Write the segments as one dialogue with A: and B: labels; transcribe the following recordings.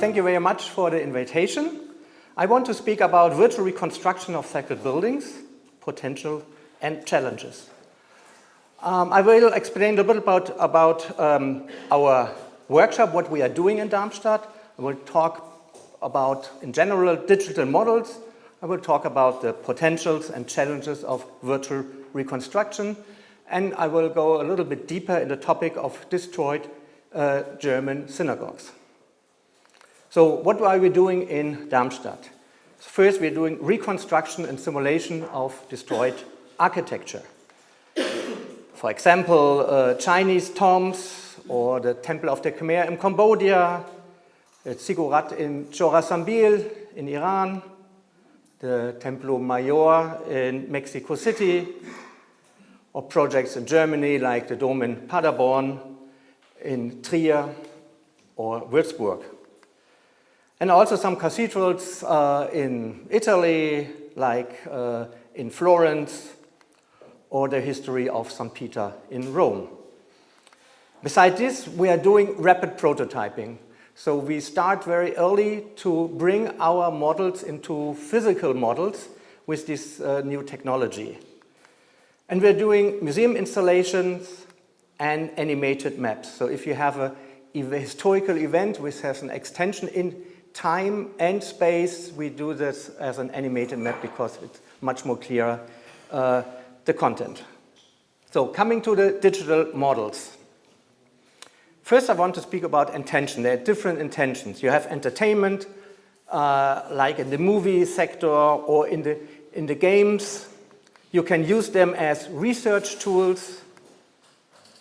A: thank you very much for the invitation. I want to speak about virtual reconstruction of sacred buildings, potential and challenges. I will explain a little bit about our workshop, what we are doing in Darmstadt. I will talk about, in general, digital models. I will talk about the potentials and challenges of virtual reconstruction. And I will go a little bit deeper in the topic of destroyed German synagogues. So what are we doing in Darmstadt? First, we're doing reconstruction and simulation of destroyed architecture. For example, Chinese tombs, or the Temple of the Khmer in Cambodia, the Ziggurat in Chorasambil in Iran, the Templo Mayor in Mexico City, or projects in Germany like the Dome in Paderborn, in Trier, or Würzburg. And also some cathedrals in Italy, like in Florence, or the history of St. Peter in Rome. Besides this, we are doing rapid prototyping. So we start very early to bring our models into physical models with this new technology. And we're doing museum installations and animated maps. So if you have a historical event which has an extension in time and space, we do this as an animated map because it's much more clearer, the content. So coming to the digital models. First, I want to speak about intention. There are different intentions. You have entertainment, like in the movie sector or in the games. You can use them as research tools,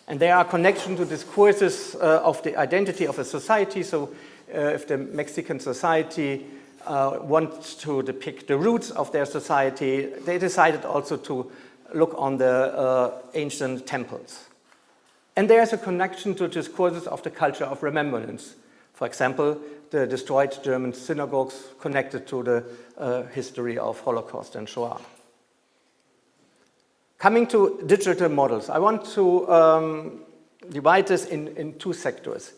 A: and they are connection to discourses of the identity of a society. So if the Mexican society wants to depict the roots of their society, they decided also to look on the ancient temples. And there's a connection to discourses of the culture of remembrance. For example, the destroyed German synagogues connected to the history of Holocaust and Shoah. Coming to digital models, I want to divide this in two sectors.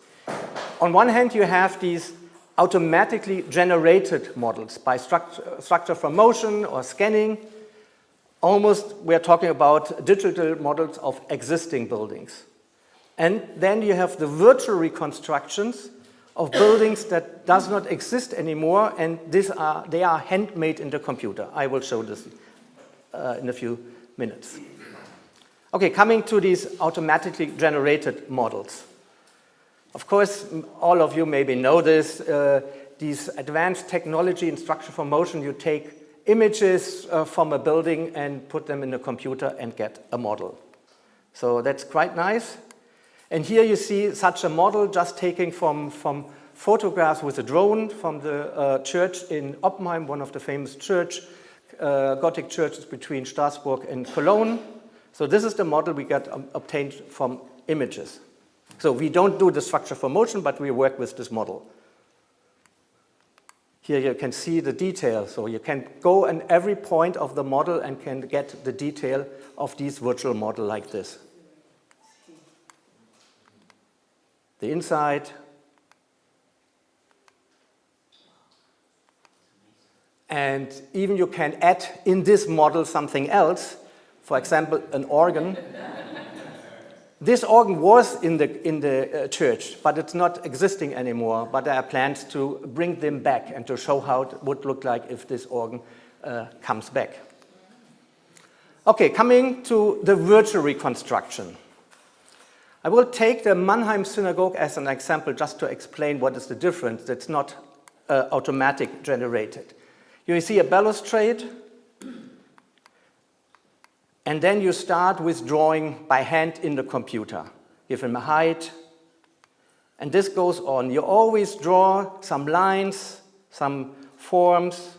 A: On one hand, you have these automatically generated models by structure from motion or scanning. Almost, we are talking about digital models of existing buildings. And then you have the virtual reconstructions of buildings that does not exist anymore, and they are handmade in the computer. I will show this in a few minutes. Okay, coming to these automatically generated models. Of course, all of you maybe know this, these advanced technology in structure from motion, you take images from a building and put them in a computer and get a model. So that's quite nice. And here you see such a model just taken from photographs with a drone from the church in Oppenheim, one of the famous Gothic churches between Strasbourg and Cologne. So this is the model we got obtained from images. So we don't do the structure for motion, but we work with this model. Here you can see the detail. So you can go in every point of the model and can get the detail of this virtual model like this. The inside. And even you can add in this model something else. For example, an organ. This organ was in the church, but it's not existing anymore. But there are plans to bring them back and to show how it would look like if this organ comes back. Okay, coming to the virtual reconstruction. I will take the Mannheim synagogue as an example just to explain what is the difference. It's not automatic generated. You see a balustrade, and then you start with drawing by hand in the computer. Give him a height, and this goes on. You always draw some lines, some forms,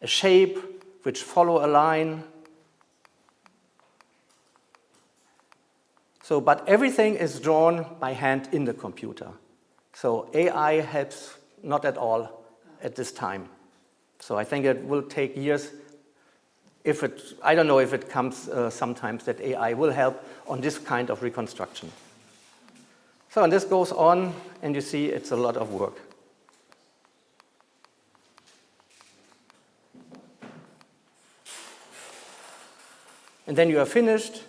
A: a shape which follow a line. So, but everything is drawn by hand in the computer. So AI helps not at all at this time. So I think it will take years. I don't know if it comes sometimes that AI will help on this kind of reconstruction. So, and this goes on, and you see it's a lot of work. And then you are finished,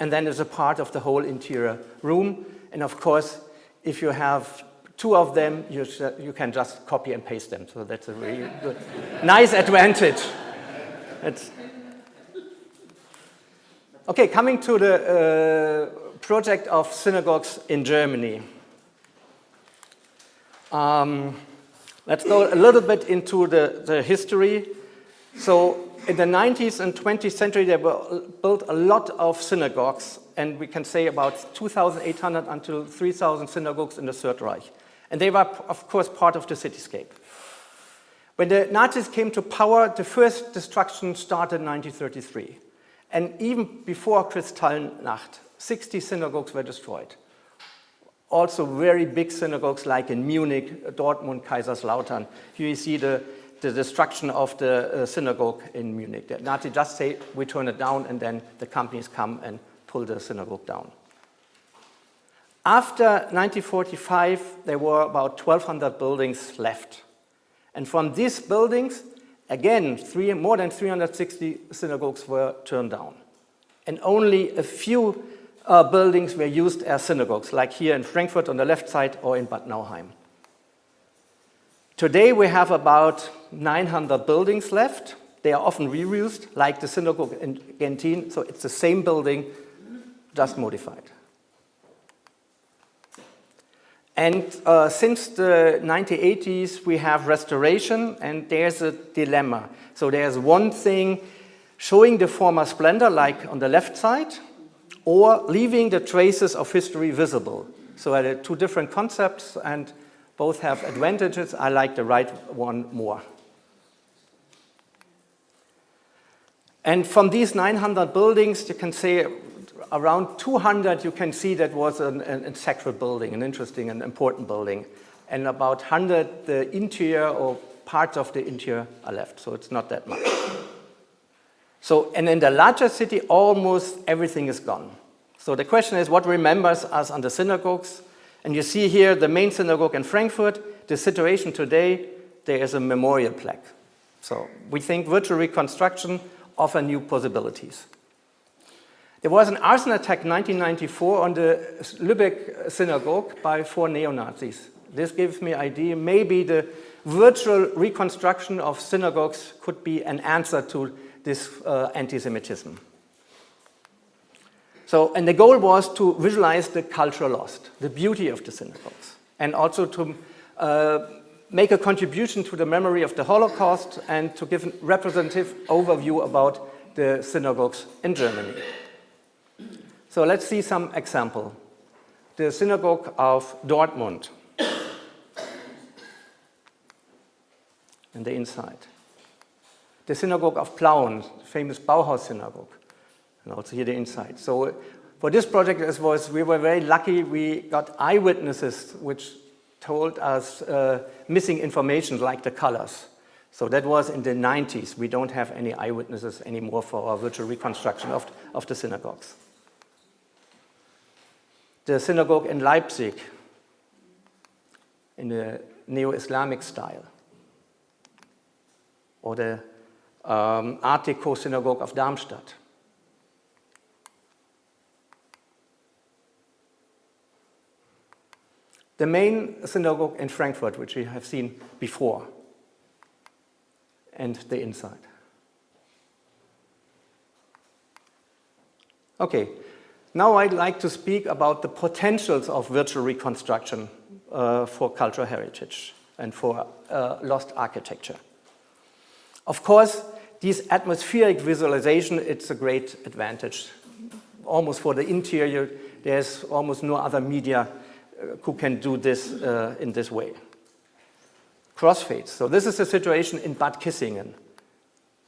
A: and then there's a part of the whole interior room. And of course, if you have two of them, you can just copy and paste them. So that's a really good, nice advantage. Okay, coming to the project of synagogues in Germany. Let's go a little bit into the history. So in the 19th and 20th century, there were built a lot of synagogues, and we can say about 2,800 until 3,000 synagogues in the Third Reich. And they were, of course, part of the cityscape. When the Nazis came to power, the first destruction started in 1933. And even before Kristallnacht, 60 synagogues were destroyed. Also very big synagogues like in Munich, Dortmund, Kaiserslautern. Here you see the destruction of the synagogue in Munich. The Nazis just say, we turn it down, and then the companies come and pull the synagogue down. After 1945, there were about 1,200 buildings left. And from these buildings, again, more than 360 synagogues were turned down. And only a few buildings were used as synagogues, like here in Frankfurt on the left side or in Bad Nauheim. Today we have about 900 buildings left. They are often reused, like the synagogue in Gentin, so it's the same building, just modified. And since the 1980s, we have restoration, and there's a dilemma. So there's one thing showing the former splendor, like on the left side, or leaving the traces of history visible. So there are two different concepts, and both have advantages. I like the right one more. And from these 900 buildings, you can say around 200 you can see that was a sacred building, an interesting and important building. And about 100, the interior or parts of the interior are left, so it's not that much. So, and in the larger city, almost everything is gone. So the question is, what remembers us on the synagogues? And you see here the main synagogue in Frankfurt. The situation today, there is a memorial plaque. So we think virtual reconstruction offers new possibilities. There was an arson attack in 1994 on the Lübeck synagogue by 4 neo-Nazis. This gives me an idea. Maybe the virtual reconstruction of synagogues could be an answer to this anti-Semitism. So, and the goal was to visualize the cultural lost, the beauty of the synagogues, and also to make a contribution to the memory of the Holocaust and to give a representative overview about the synagogues in Germany. So let's see some example. The synagogue of Dortmund and the inside. The synagogue of Plauen, famous Bauhaus synagogue. And also here the inside. So for this project, we were very lucky. We got eyewitnesses which told us missing information like the colors. So that was in the 90s. We don't have any eyewitnesses anymore for our virtual reconstruction of the synagogues. The synagogue in Leipzig in the neo-Islamic style. Or the Art Deco synagogue of Darmstadt. The main synagogue in Frankfurt, which we have seen before, and the inside. Okay, now I'd like to speak about the potentials of virtual reconstruction for cultural heritage and for lost architecture. Of course, this atmospheric visualization, it's a great advantage. Almost for the interior, there's almost no other media who can do this in this way. Crossfades. So this is the situation in Bad Kissingen.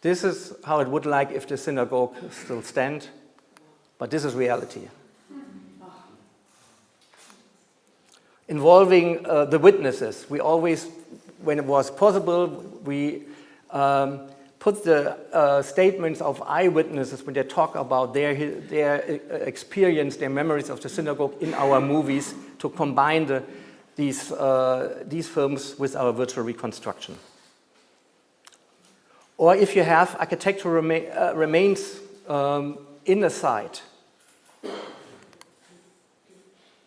A: This is how it would like if the synagogue still stand, but this is reality. Involving the witnesses. We always, when it was possible, we put the statements of eyewitnesses when they talk about their experience, their memories of the synagogue in our movies to combine these films with our virtual reconstruction. Or if you have architectural remains in a site,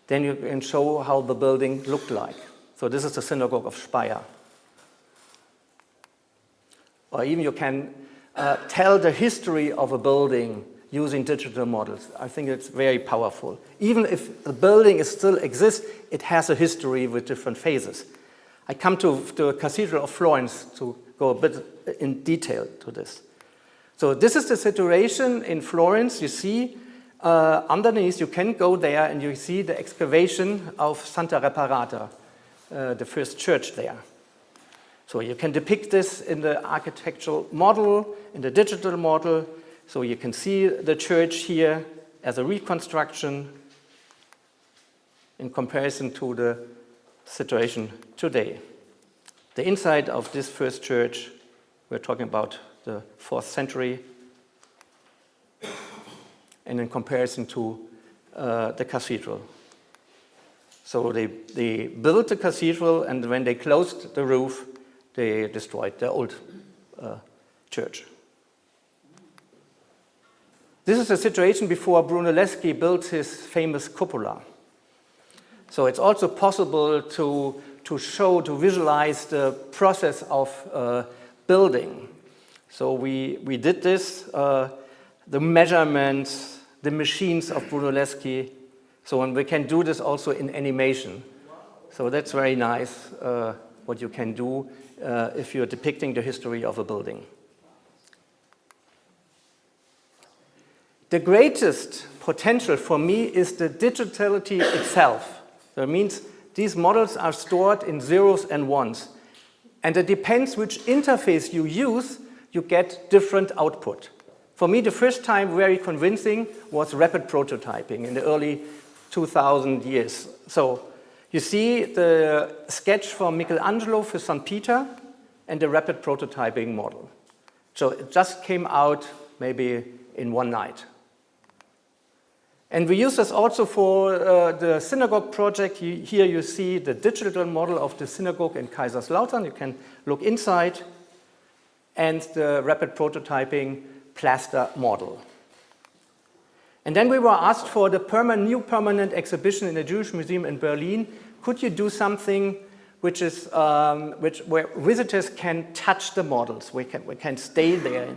A: then you can show how the building looked like. So this is the synagogue of Speyer. Or even you can tell the history of a building using digital models. I think it's very powerful. Even if the building still exists, it has a history with different phases. I come to the Cathedral of Florence to go a bit in detail to this. So this is the situation in Florence. You see underneath, you can go there and you see the excavation of Santa Reparata, the first church there. So you can depict this in the architectural model, in the digital model. So you can see the church here as a reconstruction in comparison to the situation today. The inside of this first church, we're talking about the 4th century, and in comparison to the cathedral. So they built the cathedral, and when they closed the roof, they destroyed the old church. This is the situation before Brunelleschi built his famous cupola. So it's also possible to visualize the process of building. So we did this, the measurements, the machines of Brunelleschi. So and we can do this also in animation. So that's very nice what you can do if you're depicting the history of a building. The greatest potential for me is the digitality itself. That means these models are stored in zeros and ones. And it depends which interface you use, you get different output. For me, the first time very convincing was rapid prototyping in the early 2000 years. So you see the sketch from Michelangelo for St. Peter and the rapid prototyping model. So it just came out maybe in one night. And we use this also for the synagogue project. Here you see the digital model of the synagogue in Kaiserslautern. You can look inside. And the rapid prototyping plaster model. And then we were asked for the new permanent exhibition in the Jewish Museum in Berlin. Could you do something where visitors can touch the models? We can stay there.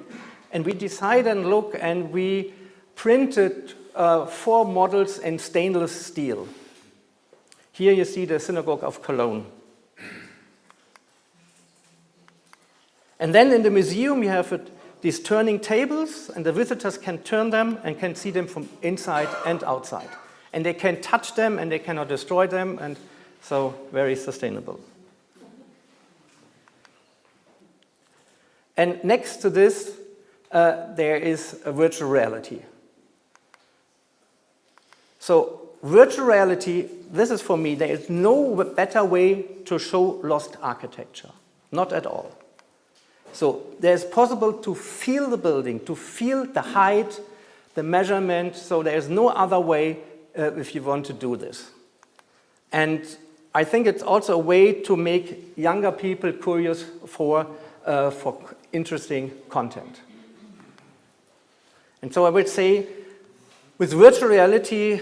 A: And we decided and look, and we printed 4 models in stainless steel. Here you see the synagogue of Cologne. And then in the museum you have these turning tables, and the visitors can turn them and can see them from inside and outside. And they can touch them and they cannot destroy them, and so very sustainable. And next to this, there is a virtual reality. So virtual reality, this is for me, there is no better way to show lost architecture. Not at all. So there's possible to feel the building, to feel the height, the measurement. So there's no other way if you want to do this. And I think it's also a way to make younger people curious for interesting content. And so I would say, with virtual reality,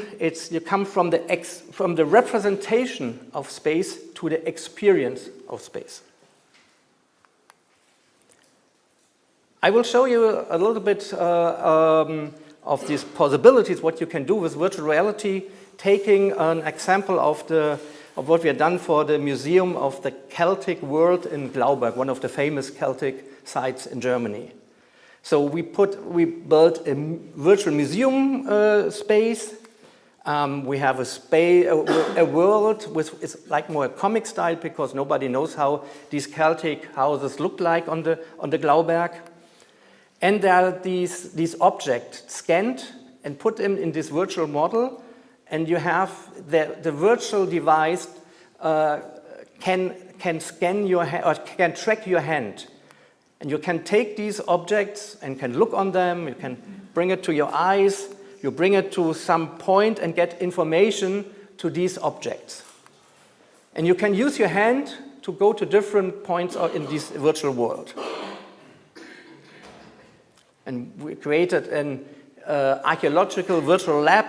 A: you come from the representation of space to the experience of space. I will show you a little bit of these possibilities, what you can do with virtual reality, taking an example of what we have done for the Museum of the Celtic World in Glauberg, one of the famous Celtic sites in Germany. So we built a virtual museum space. We have a world with it's like more a comic style because nobody knows how these Celtic houses look like on the Glauberg. And there are these objects scanned and put them in this virtual model, and you have the virtual device can scan your hand or can track your hand. And you can take these objects and can look on them, you can bring it to your eyes, you bring it to some point and get information to these objects. And you can use your hand to go to different points in this virtual world. And we created an archaeological virtual lab,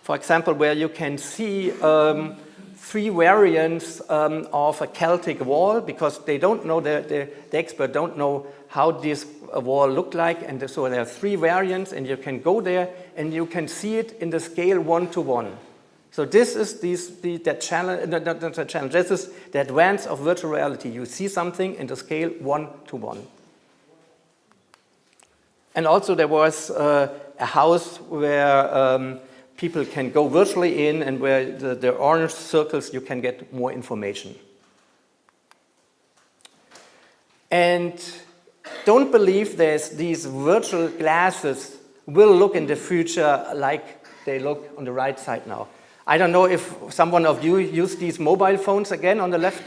A: for example, where you can see 3 variants of a Celtic wall, because they don't know, the expert don't know how this wall looked like, and so there are 3 variants, and you can go there and you can see it in the scale 1:1. So this is the challenge, not the challenge, this is the advance of virtual reality. You see something in the scale 1:1. And also there was a house where people can go virtually in, and where the orange circles you can get more information. And don't believe these virtual glasses will look in the future like they look on the right side now. I don't know if someone of you use these mobile phones again on the left,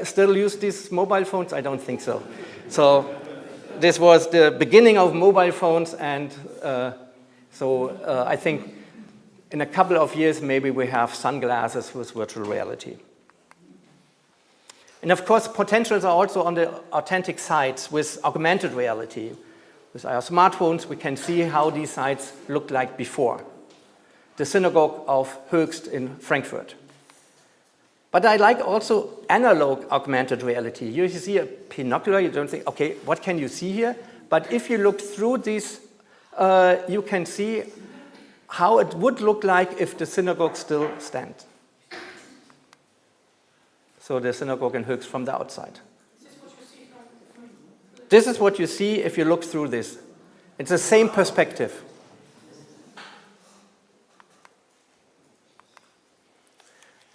A: still use these mobile phones? I don't think so. So this was the beginning of mobile phones, and I think in a couple of years maybe we have sunglasses with virtual reality. And of course, potentials are also on the authentic sites with augmented reality. With our smartphones, we can see how these sites looked like before. The synagogue of Höchst in Frankfurt. But I like also analog augmented reality. You see a binocular, you don't think, okay, what can you see here? But if you look through these, you can see how it would look like if the synagogue still stands. So the synagogue in Höchst from the outside. This is what you see if you look through this. It's the same perspective.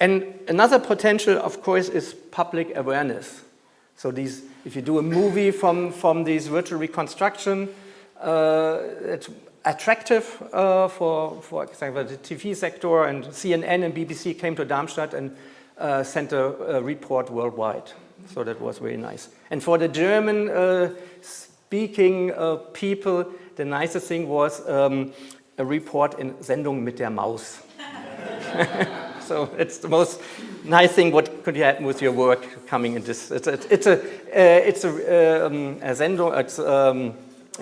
A: And another potential, of course, is public awareness. So if you do a movie from this virtual reconstruction, it's attractive for example, the TV sector, and CNN and BBC came to Darmstadt and sent a report worldwide. So that was very nice. And for the German speaking people, the nicest thing was a report in Sendung mit der Maus. So it's the most nice thing what could happen with your work coming in this. It's a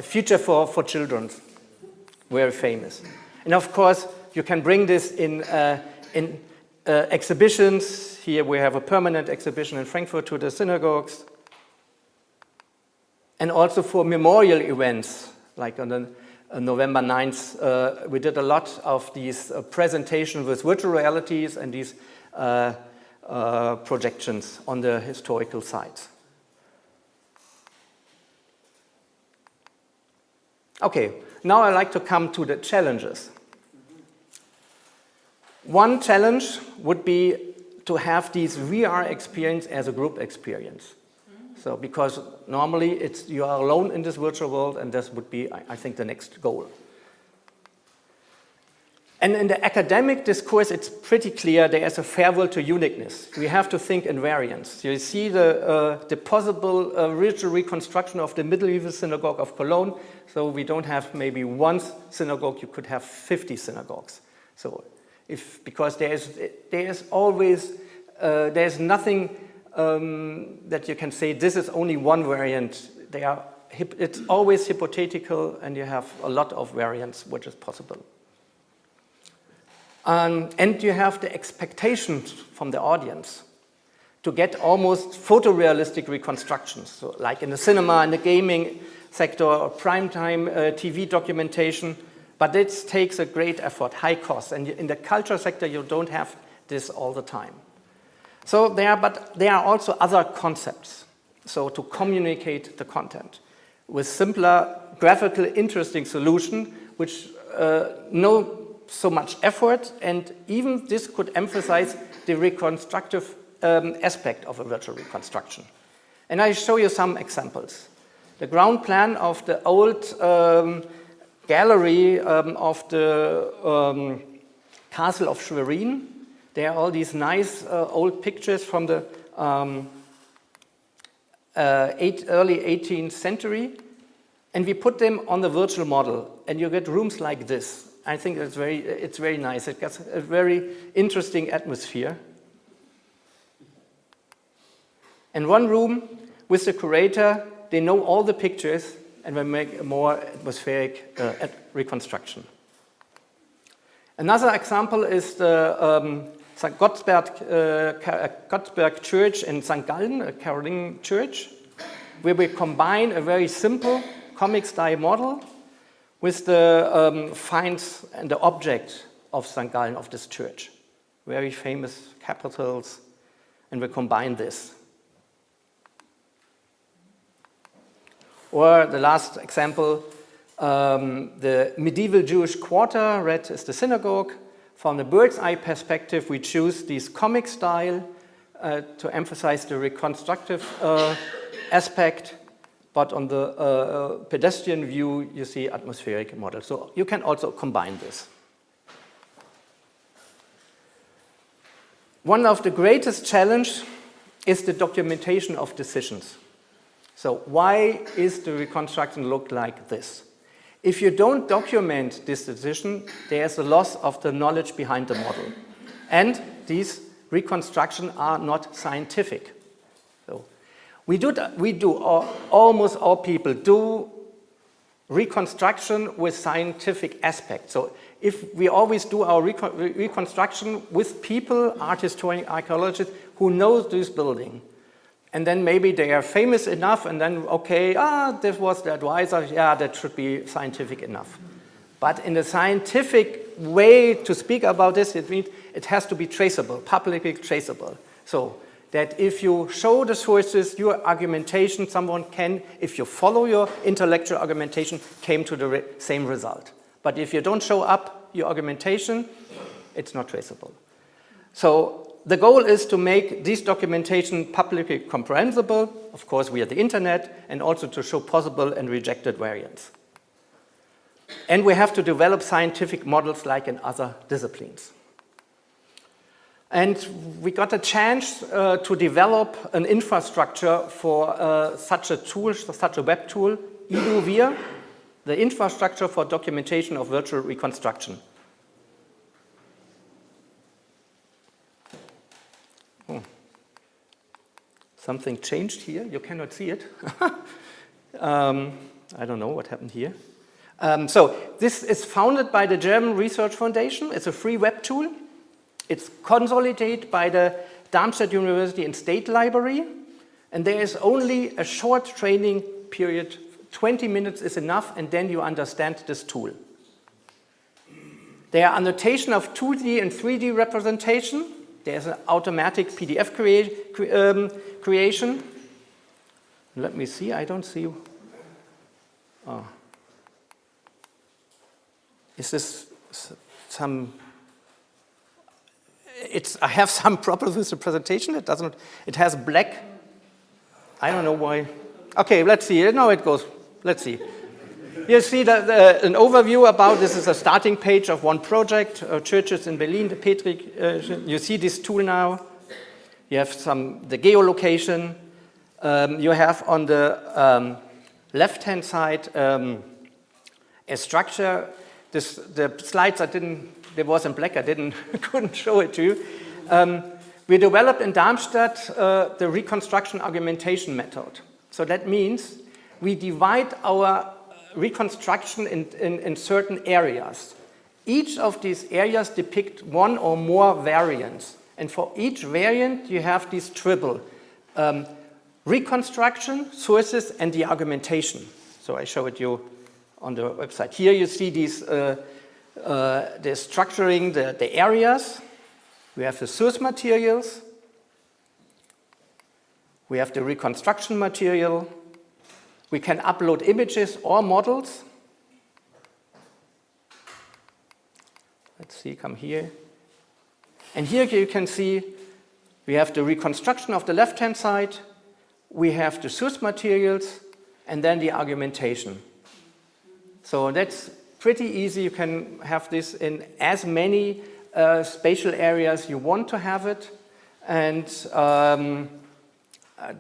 A: future for children, very famous. And of course, you can bring this in exhibitions. Here we have a permanent exhibition in Frankfurt to the synagogues. And also for memorial events, like on the November 9th, we did a lot of these presentations with virtual realities and these projections on the historical sites. Okay, now I'd like to come to the challenges. One challenge would be to have this VR experience as a group experience. So, because normally you are alone in this virtual world, and this would be, I think, the next goal. And in the academic discourse, it's pretty clear there is a farewell to uniqueness. We have to think in variants. You see the possible virtual reconstruction of the medieval synagogue of Cologne. So we don't have maybe one synagogue, you could have 50 synagogues. So because there's always, there's nothing that you can say this is only one variant. It's always hypothetical, and you have a lot of variants which is possible. And you have the expectations from the audience to get almost photorealistic reconstructions. So like in the cinema, in the gaming sector, or primetime TV documentation. But it takes a great effort, high cost. And in the culture sector, you don't have this all the time. So there are also other concepts. So to communicate the content with simpler, graphical, interesting solution, which no so much effort, and even this could emphasize the reconstructive aspect of a virtual reconstruction. And I show you some examples. The ground plan of the old gallery of the Castle of Schwerin. There are all these nice old pictures from the early 18th century, and we put them on the virtual model, and you get rooms like this. I think it's very nice. It gets a very interesting atmosphere. In one room with the curator, they know all the pictures and we make a more atmospheric reconstruction. Another example is the St. Gottsberg Church in St. Gallen, a Caroline church, where we combine a very simple comic style model with the finds and the object of St. Gallen, of this church. Very famous capitals, and we combine this. Or the last example, the medieval Jewish quarter, red is the synagogue. From the bird's eye perspective, we choose this comic style to emphasize the reconstructive aspect, but on the pedestrian view, you see atmospheric model. So you can also combine this. One of the greatest challenges is the documentation of decisions. So why is the reconstruction look like this? If you don't document this decision, there's a loss of the knowledge behind the model. And these reconstructions are not scientific. So almost all people do reconstruction with scientific aspects. So if we always do our reconstruction with people, art historians, archaeologists, who knows this building, and then maybe they are famous enough, and then, okay, this was the advisor, yeah, that should be scientific enough. But in the scientific way to speak about this, it means it has to be traceable, publicly traceable. So that if you show the sources, your argumentation, someone can, if you follow your intellectual argumentation, came to the same result. But if you don't show up your argumentation, it's not traceable. So the goal is to make this documentation publicly comprehensible, of course via the internet, and also to show possible and rejected variants. And we have to develop scientific models like in other disciplines. And we got a chance to develop an infrastructure for such a tool, such a web tool, EduVir, the infrastructure for documentation of virtual reconstruction. Something changed here. You cannot see it. I don't know what happened here. So this is founded by the German Research Foundation. It's a free web tool. It's consolidated by the Darmstadt University and State Library. And there is only a short training period. 20 minutes is enough, and then you understand this tool. There are annotation of 2D and 3D representation. There's an automatic PDF creation. Let me see, I don't see. Oh. Is this some? I have some problems with the presentation. It has black. I don't know why. Okay, let's see. No, it goes. Let's see. You see an overview about this is a starting page of one project, churches in Berlin, the Petrik. You see this tool now. You have the geolocation. You have on the left-hand side a structure. The slides there was in black. I couldn't show it to you. We developed in Darmstadt the reconstruction argumentation method. So that means we divide our reconstruction in certain areas. Each of these areas depict one or more variants. And for each variant, you have these triple. Reconstruction, sources, and the argumentation. So I show it you on the website. Here you see these, the structuring the areas. We have the source materials. We have the reconstruction material. We can upload images or models. Let's see, come here. And here you can see we have the reconstruction of the left-hand side, we have the source materials, and then the argumentation. So that's pretty easy. You can have this in as many spatial areas you want to have it, and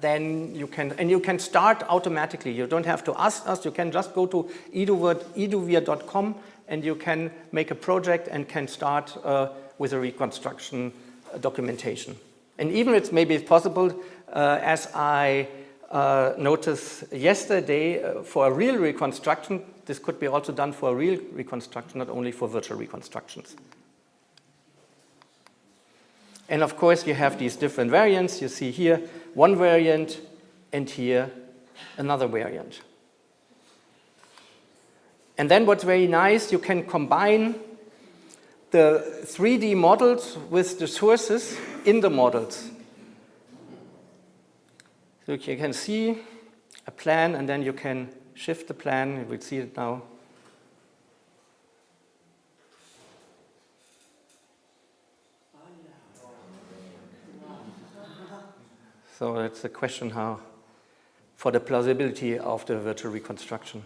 A: then you can start automatically. You don't have to ask us. You can just go to eduvir.com and you can make a project and can start with a reconstruction documentation. And even maybe it's possible, as I noticed yesterday, for a real reconstruction, this could be also done for a real reconstruction, not only for virtual reconstructions. And of course, you have these different variants. You see here one variant, and here another variant. And then what's very nice, you can combine the 3D models with the sources in the models. So you can see a plan, and then you can shift the plan. You will see it now. So that's the question how, for the plausibility of the virtual reconstruction.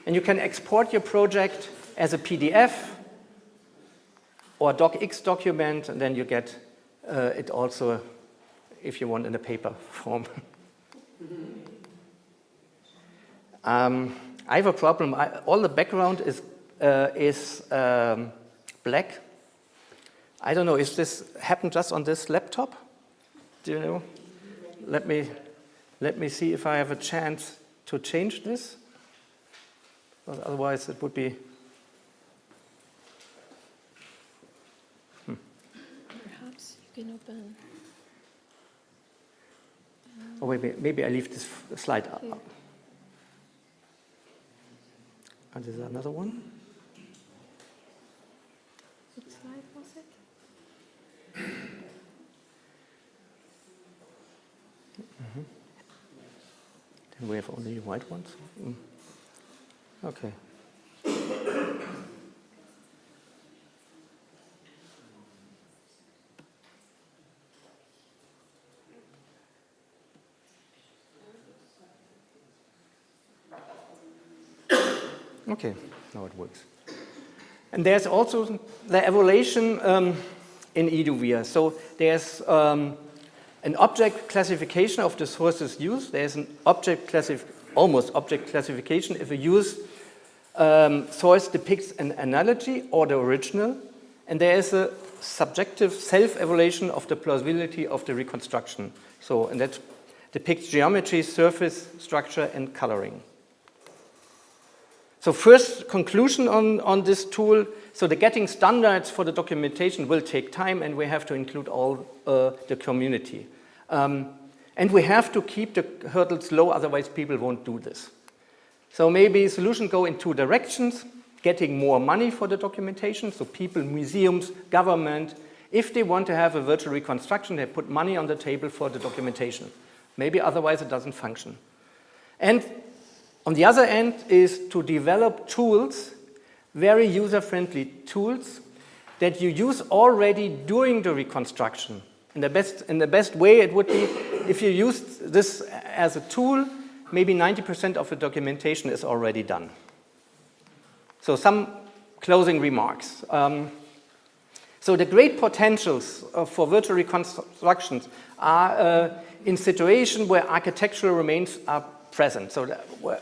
A: And you can export your project as a PDF or docx document, and then you get it also, if you want, in a paper form. I have a problem. All the background is black. I don't know, is this happened just on this laptop? Do you know? Let me see if I have a chance to change this. Well, otherwise, it would be.
B: Perhaps you can open.
A: Oh, maybe I leave this slide up. And there's another one.
B: What slide was it?
A: Then we have only white ones. Okay. Okay, now it works. And there's also the evaluation in EduVia. So there's an object classification of the sources used. There's an almost object classification if a use source depicts an analogy or the original. And there is a subjective self-evaluation of the plausibility of the reconstruction. So, and that depicts geometry, surface, structure, and coloring. So first conclusion on this tool, so the getting standards for the documentation will take time, and we have to include all the community. And we have to keep the hurdles low, otherwise people won't do this. So maybe solutions go in two directions, getting more money for the documentation, so people, museums, government, if they want to have a virtual reconstruction, they put money on the table for the documentation. Maybe otherwise it doesn't function. And on the other end is to develop tools, very user-friendly tools, that you use already during the reconstruction. In the best way it would be, if you use this as a tool, maybe 90% of the documentation is already done. So some closing remarks. So the great potentials for virtual reconstructions are in situations where architectural remains are present. So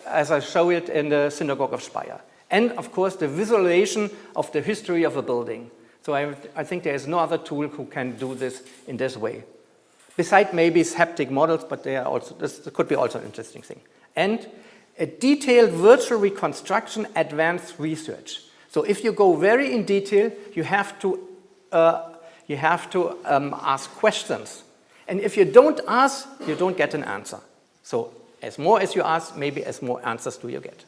A: as I show it in the Synagogue of Speyer. And of course the visualization of the history of a building. So I think there is no other tool who can do this in this way. Besides maybe haptic models, but they are also, this could be also an interesting thing. And a detailed virtual reconstruction advanced research. So if you go very in detail, you have to ask questions. And if you don't ask, you don't get an answer. So as more as you ask, maybe as more answers do you get.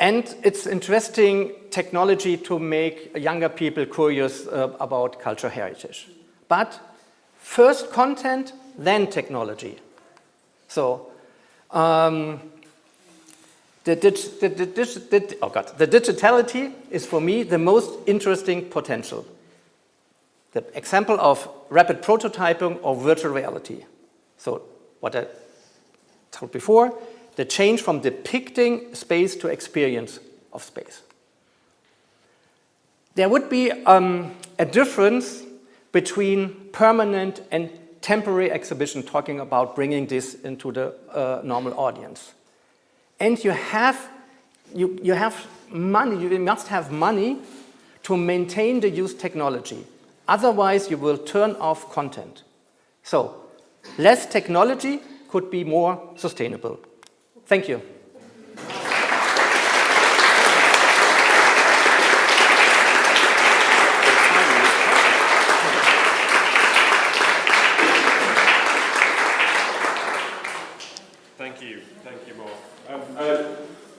A: And it's interesting technology to make younger people curious about cultural heritage. But first content, then technology. So the digitality is for me the most interesting potential. The example of rapid prototyping or virtual reality. So what I told before, the change from depicting space to experience of space. There would be a difference between permanent and temporary exhibition, talking about bringing this into the normal audience. and you have money, you must have money to maintain the used technology. Otherwise, you will turn off content. So, less technology could be more sustainable. Thank you.
C: Thank you, Mark.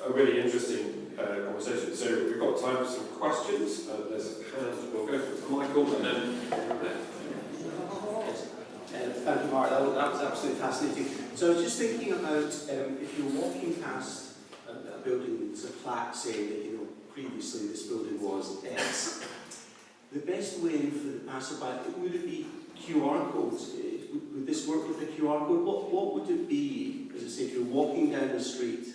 C: A really interesting conversation. So we've got time for some questions. There's a hand. We'll go to Michael and then from there.
D: Thank you, Mark. That was absolutely fascinating. So I was just thinking about if you're walking past a building, there's a plaque saying that, you know, previously this building was X. The best way for the passerby, would it be QR codes? Would this work with a QR code? What would it be? As I say, if you're walking down the street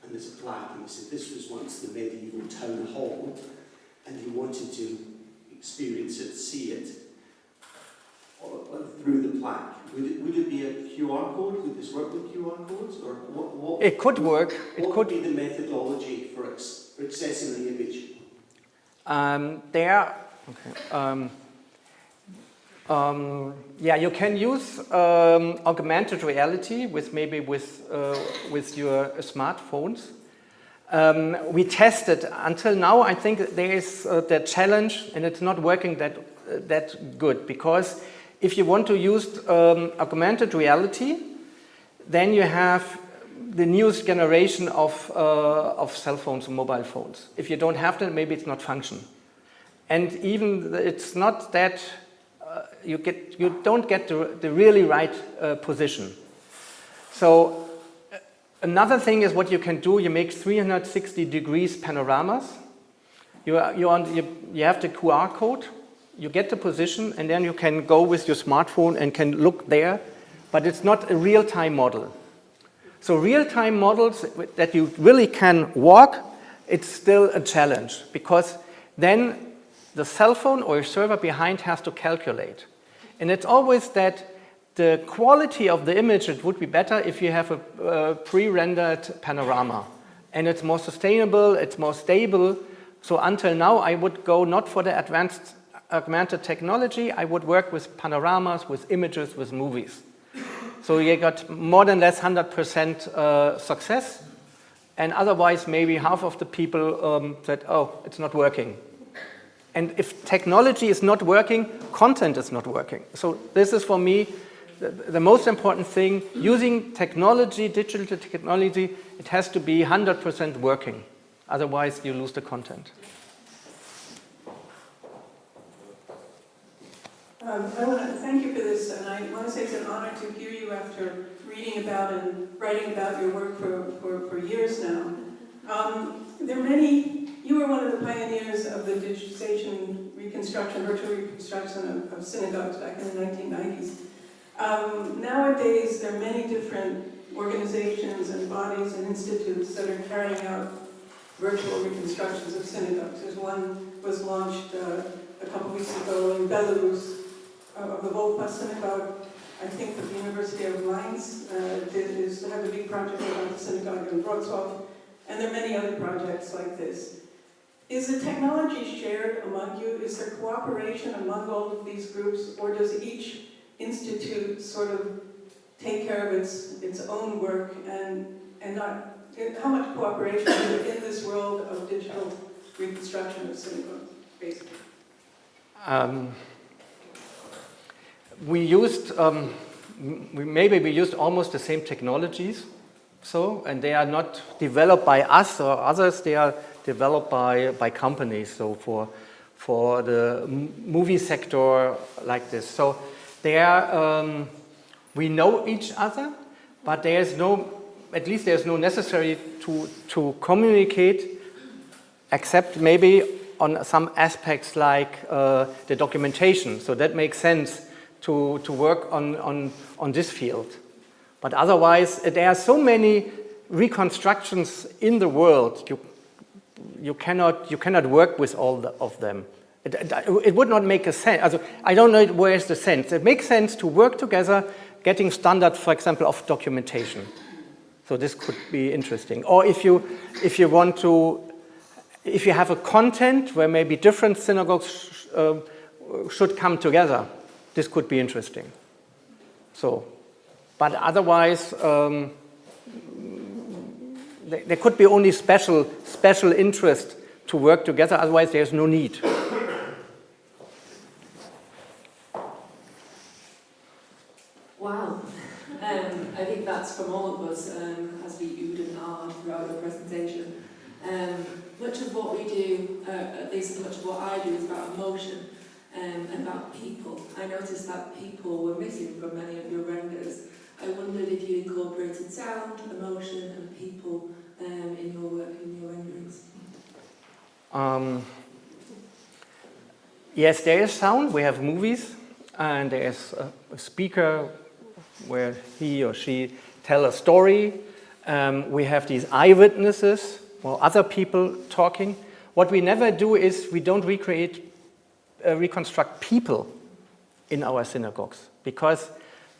D: and there's a plaque and they say this was once the medieval town hall and you wanted to experience it, see it, or through the plaque, would it be a QR code? Would this work with QR codes? Or what
A: It could work.
D: What would be the methodology for accessing the image?
A: Yeah, you can use augmented reality with your smartphones. We tested until now. I think there is that challenge, and it's not working that good, because if you want to use augmented reality, then you have the newest generation of cell phones and mobile phones. If you don't have them, maybe it's not function, and even it's not that. You don't get the really right position. So another thing is what you can do. You make 360 degrees panoramas. You have the QR code. You get the position, and then you can go with your smartphone and can look there. But it's not a real-time model. So real-time models that you really can walk, it's still a challenge, because then the cell phone or your server behind has to calculate. And it's always that the quality of the image, it would be better if you have a pre-rendered panorama. And it's more sustainable, it's more stable. So until now, I would go not for the advanced augmented technology, I would work with panoramas, with images, with movies. So you got more than less 100% success. And otherwise, maybe half of the people said, oh, it's not working. And if technology is not working, content is not working. So this is for me the most important thing. Using technology, digital technology, it has to be 100% working. Otherwise, you lose the content.
E: I want to thank you for this, and I want to say it's an honor to hear you after reading about and writing about your work for years now. There are many. You were one of the pioneers of the digitization, reconstruction, virtual reconstruction of synagogues back in the 1990s. Nowadays, there are many different organizations and bodies and institutes that are carrying out virtual reconstructions of synagogues. There's one was launched a couple weeks ago in Belarus of the Volpa synagogue. I think that the University of Mainz have a big project about the synagogue in Wrocław, and there are many other projects like this. Is the technology shared among you? Is there cooperation among all of these groups, or does each institute sort of take care of its own work and not? How much cooperation is there in this world of digital reconstruction of synagogues, basically?
A: We used almost the same technologies, and they are not developed by us or others. They are developed by companies. So for the movie sector like this, so we know each other, but there's no necessary to communicate, except maybe on some aspects like the documentation. So that makes sense to work on this field. But otherwise, there are so many reconstructions in the world. You cannot work with all of them. It would not make a sense. I don't know where's the sense. It makes sense to work together, getting standard, for example, of documentation. So this could be interesting. Or if you want to, if you have a content where maybe different synagogues should come together, this could be interesting. So, but otherwise, there could be only special interest to work together. Otherwise, there's no need.
F: Wow. I think that's from all of us as we oohed and ahed throughout the presentation. Much of what we do, at least much of what I do, is about emotion and about people. I noticed that people were missing from many of your renders. I wondered if you incorporated sound, emotion, and people in your work, in your renderings.
A: Yes, there is sound. We have movies, and there is a speaker where he or she tell a story. We have these eyewitnesses or other people talking. What we never do is we don't reconstruct people in our synagogues, because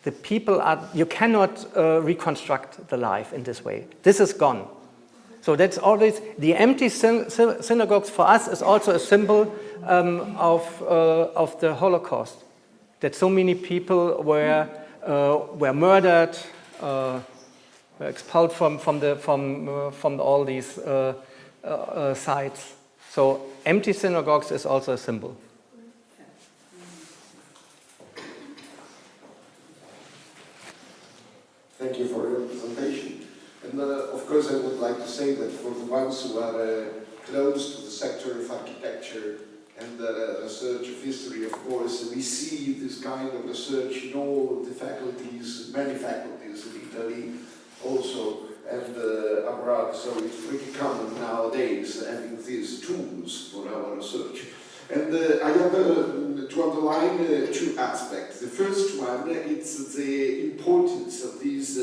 A: the people are, you cannot reconstruct the life in this way. This is gone. So that's always, the empty synagogues for us is also a symbol of the Holocaust. That so many people were murdered, were expelled from all these sites. So empty synagogues is also a symbol.
G: Thank you for your presentation. And of course I would like to say that for the ones who are close to the sector of architecture and research of history, of course, we see this kind of research in all the faculties, many faculties in Italy also, and abroad. So it's pretty common nowadays having these tools for our research. And I have to underline two aspects. The first one, it's the importance of this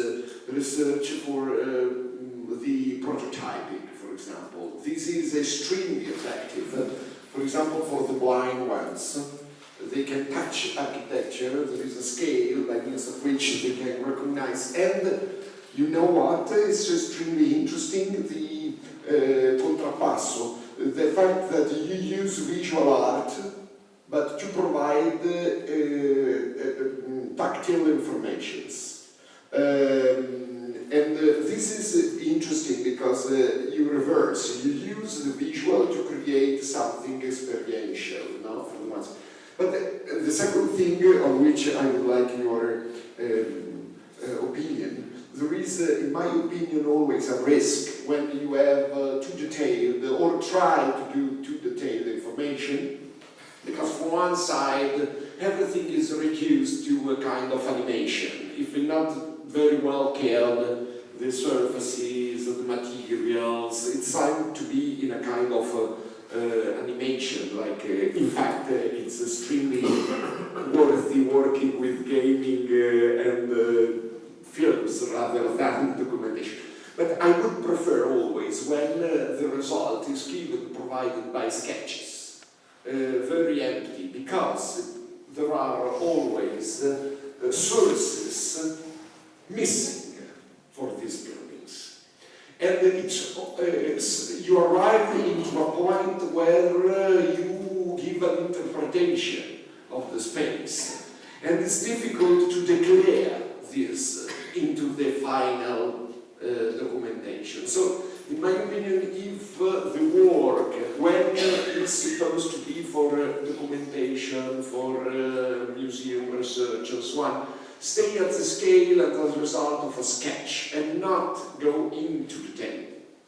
G: research for the prototyping, for example. This is extremely effective. For example, for the blind ones, they can touch architecture. There is a scale by means of which they can recognize. And you know what? It's extremely interesting, the contrappasso. The fact that you use visual art, but to provide tactile informations. And this is interesting because you reverse. You use the visual to create something experiential, no, for the ones. But the second thing on which I would like your opinion. There is, in my opinion, always a risk when you have too detailed or try to do too detailed information, because from one side, everything is reduced to a kind of animation. If you're not very well cared, the surfaces, the materials, it's time to be in a kind of animation, like in fact it's extremely worthy working with gaming and films rather than documentation. But I would prefer always when the result is given provided by sketches, very empty, because there are always sources missing for these buildings. And it's, you arrive into a point where you give an interpretation of the space. And it's difficult to declare this into the final documentation. So, in my opinion, if the work, when it's supposed to be for documentation, for museum research and so on, stay at the scale and as a result of a sketch and not go into detail,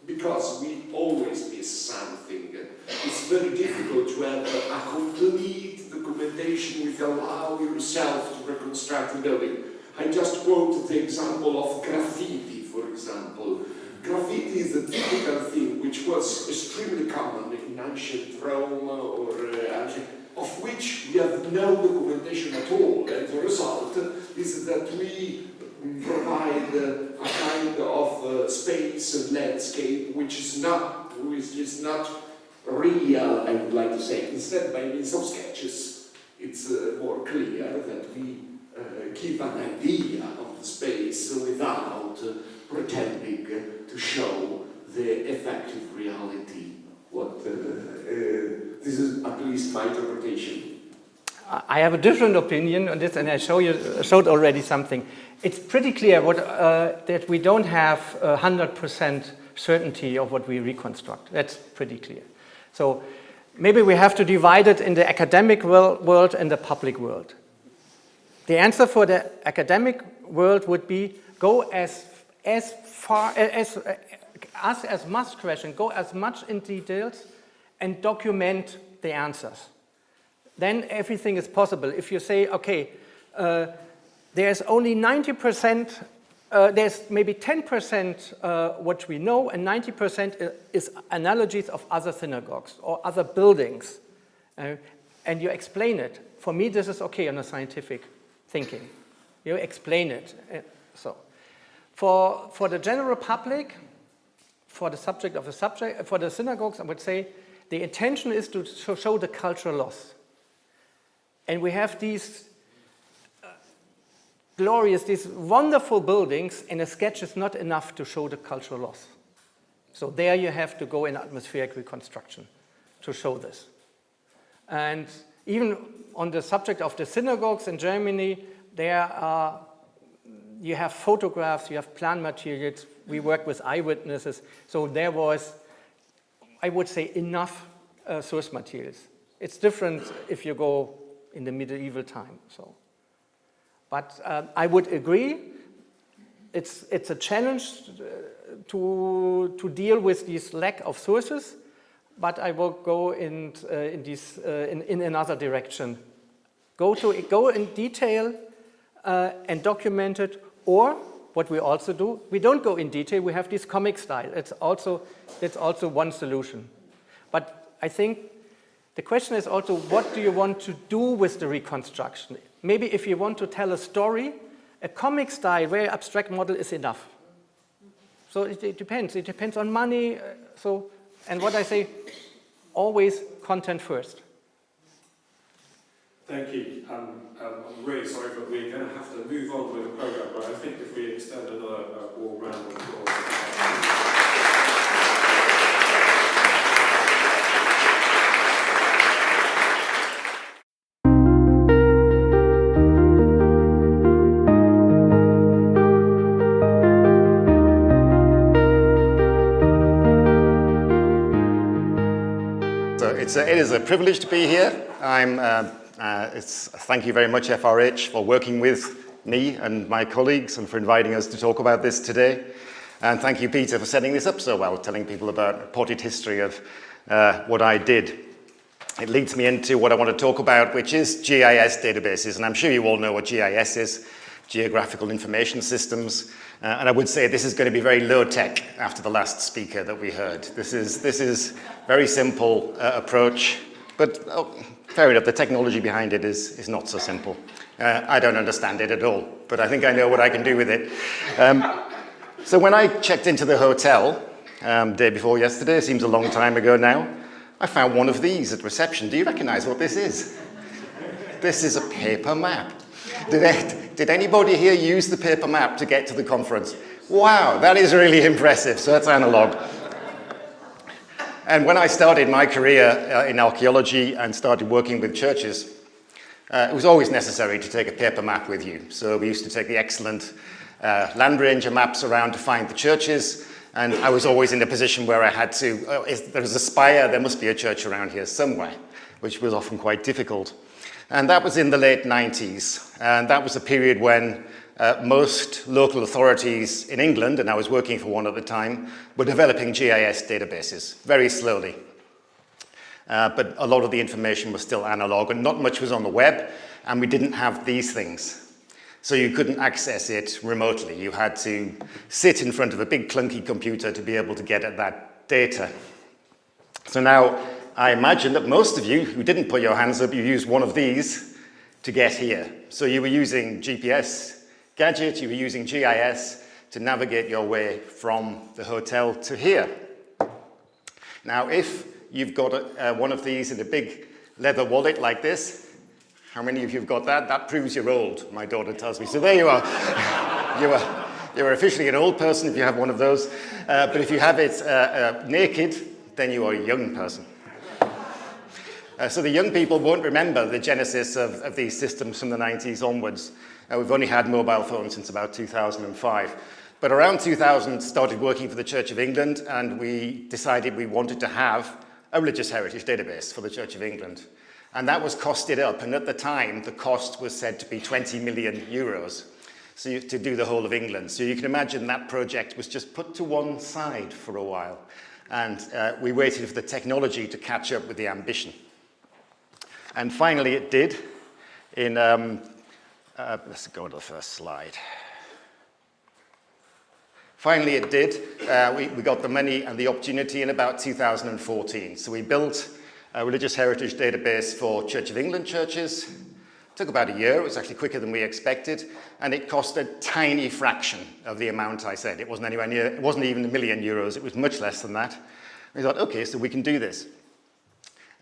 G: because we always miss something. It's very difficult to have a complete documentation which allow yourself to reconstruct the building. I just quote the example of graffiti, for example. Graffiti is a typical thing which was extremely common in ancient Rome or of which we have no documentation at all, and the result is that we provide a kind of space and landscape which is not real, I would like to say. Instead, by means of sketches, it's more clear that we give an idea of the space without pretending to show the effective reality. This is at least my interpretation.
A: I have a different opinion on this, and I showed already something. It's pretty clear that we don't have 100% certainty of what we reconstruct. That's pretty clear. So maybe we have to divide it in the academic world and the public world. The answer for the academic world would be go as far as ask as much questions, go as much in details, and document the answers. Then everything is possible. If you say, okay, there's only 90%, there's maybe 10% what we know, and 90% is analogies of other synagogues or other buildings, and you explain it. For me, this is okay on a scientific thinking. You explain it. So, for the general public, for the subject of the subject, for the synagogues, I would say the intention is to show the cultural loss. And we have these glorious, these wonderful buildings, and a sketch is not enough to show the cultural loss. So there you have to go in atmospheric reconstruction to show this. And even on the subject of the synagogues in Germany, you have photographs, you have plan materials, we work with eyewitnesses, so there was, I would say, enough source materials. It's different if you go in the medieval time. So, but I would agree, it's a challenge to deal with this lack of sources, but I will go in another direction. Go in detail and document it, or what we also do, we don't go in detail, we have this comic style. That's also one solution. But I think the question is also, what do you want to do with the reconstruction? Maybe if you want to tell a story, a comic style, very abstract model is enough. So it depends. It depends on money. And what I say, always content first.
C: Thank you. I'm really sorry, but we're going to have to move on with the programme, but I think if we extend another warm round of applause.
H: It is a privilege to be here. Thank you very much, FRH, for working with me and my colleagues and for inviting us to talk about this today. And thank you, Peter, for setting this up so well, telling people about a potted history of what I did. It leads me into what I want to talk about, which is GIS databases. And I'm sure you all know what GIS is, Geographical Information Systems. And I would say this is going to be very low-tech after the last speaker that we heard. This is very simple approach, but fair enough, the technology behind it is not so simple. I don't understand it at all, but I think I know what I can do with it. So when I checked into the hotel day before yesterday, seems a long time ago now, I found one of these at reception. Do you recognize what this is? This is a paper map. Did anybody here use the paper map to get to the conference? Wow, that is really impressive. So that's analog. And when I started my career in archaeology and started working with churches, it was always necessary to take a paper map with you. So we used to take the excellent Land Ranger maps around to find the churches. And I was always in a position where I had to, if there's a spire, there must be a church around here somewhere, which was often quite difficult. And that was in the late 90s. And that was a period when most local authorities in England, and I was working for one at the time, were developing GIS databases very slowly. But a lot of the information was still analog, and not much was on the web, and we didn't have these things. So you couldn't access it remotely. You had to sit in front of a big clunky computer to be able to get at that data. So now, I imagine that most of you who didn't put your hands up, you used one of these to get here. So you were using GPS gadget, you were using GIS to navigate your way from the hotel to here. Now, if you've got one of these in a big leather wallet like this, how many of you have got that? That proves you're old, my daughter tells me. So there you are. You are officially an old person if you have one of those, but if you have it naked, then you are a young person. So the young people won't remember the genesis of these systems from the 90s onwards. We've only had mobile phones since about 2005. But around 2000, started working for the Church of England, and we decided we wanted to have a religious heritage database for the Church of England. And that was costed up, and at the time, the cost was said to be 20 million euros to do the whole of England. So you can imagine that project was just put to one side for a while, and we waited for the technology to catch up with the ambition. And finally it did in, let's go to the first slide. Finally it did. We got the money and the opportunity in about 2014. So we built a religious heritage database for Church of England churches. It took about a year. It was actually quicker than we expected. And it cost a tiny fraction of the amount I said. It wasn't anywhere near, it wasn't even €1 million. It was much less than that. We thought, okay, so we can do this.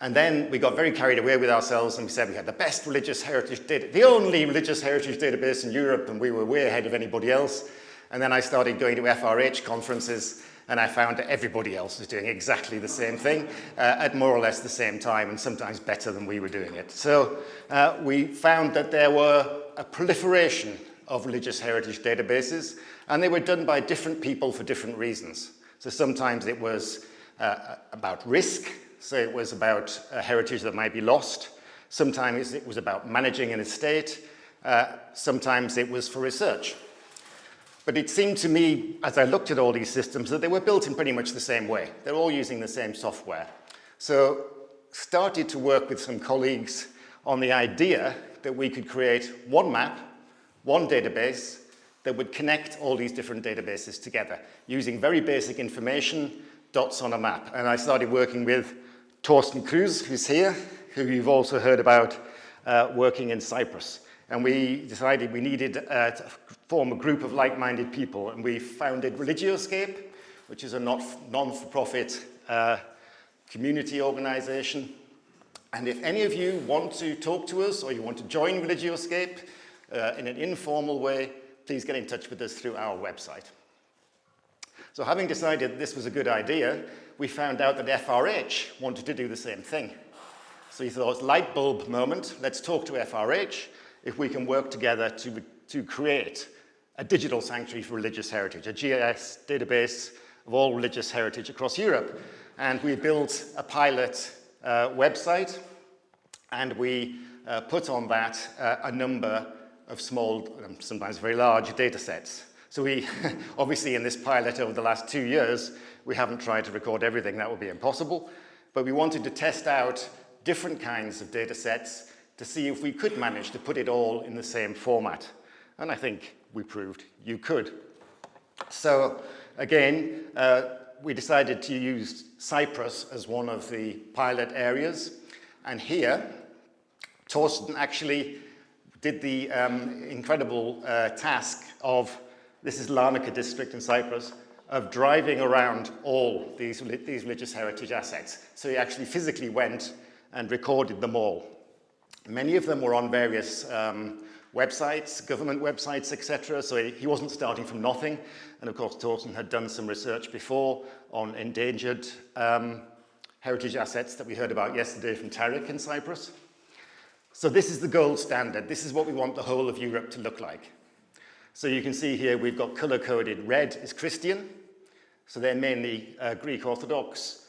H: And then we got very carried away with ourselves and we said we had the best religious heritage data, the only religious heritage database in Europe, and we were way ahead of anybody else. And then I started going to FRH conferences and I found that everybody else was doing exactly the same thing at more or less the same time, and sometimes better than we were doing it. So we found that there were a proliferation of religious heritage databases, and they were done by different people for different reasons. So sometimes it was about risk. So it was about heritage that might be lost. Sometimes it was about managing an estate. Sometimes it was for research. But it seemed to me, as I looked at all these systems, that they were built in pretty much the same way. They're all using the same software. So started to work with some colleagues on the idea that we could create one map, one database, that would connect all these different databases together using very basic information, dots on a map. And I started working with Torsten Cruz, who's here, who you've also heard about working in Cyprus. And we decided we needed to form a group of like-minded people, and we founded Religioscape, which is a non-for-profit community organization. And if any of you want to talk to us or you want to join Religioscape in an informal way, please get in touch with us through our website. So having decided this was a good idea, we found out that FRH wanted to do the same thing. So we thought, light bulb moment, let's talk to FRH if we can work together to create a digital sanctuary for religious heritage, a GIS database of all religious heritage across Europe. And we built a pilot website, and we put on that a number of small, sometimes very large data sets. So we, obviously in this pilot over the last 2 years, we haven't tried to record everything, that would be impossible, but we wanted to test out different kinds of data sets to see if we could manage to put it all in the same format. And I think we proved you could. So again, we decided to use Cyprus as one of the pilot areas. And here, Torsten actually did the incredible task of, this is Larnaca district in Cyprus, of driving around all these religious heritage assets. So he actually physically went and recorded them all. Many of them were on various websites, government websites, etc. So he wasn't starting from nothing. And of course, Torsten had done some research before on endangered heritage assets that we heard about yesterday from Tarek in Cyprus. So this is the gold standard. This is what we want the whole of Europe to look like. So you can see here we've got color-coded. Red is Christian. So they're mainly Greek Orthodox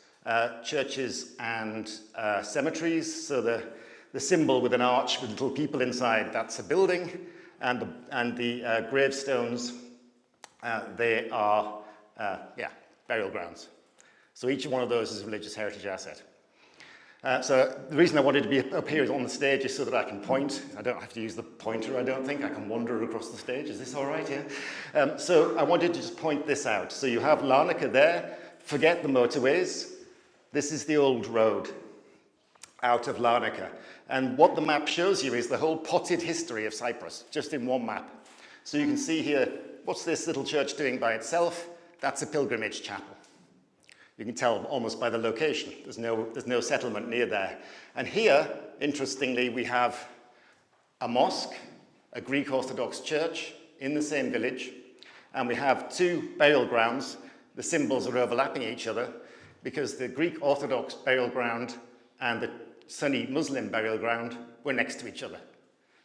H: churches and cemeteries. So the symbol with an arch with little people inside, that's a building. And the gravestones, they are burial grounds. So each one of those is a religious heritage asset. So the reason I wanted to be up here on the stage is so that I can point. I don't have to use the pointer, I don't think. I can wander across the stage. Is this all right here? So I wanted to just point this out. So you have Larnaca there. Forget the motorways. This is the old road out of Larnaca. And what the map shows you is the whole potted history of Cyprus, just in one map. So you can see here, what's this little church doing by itself? That's a pilgrimage chapel. You can tell almost by the location. There's no settlement near there. And here, interestingly, we have a mosque, a Greek Orthodox church, in the same village, and we have two burial grounds. The symbols are overlapping each other because the Greek Orthodox burial ground and the Sunni Muslim burial ground were next to each other.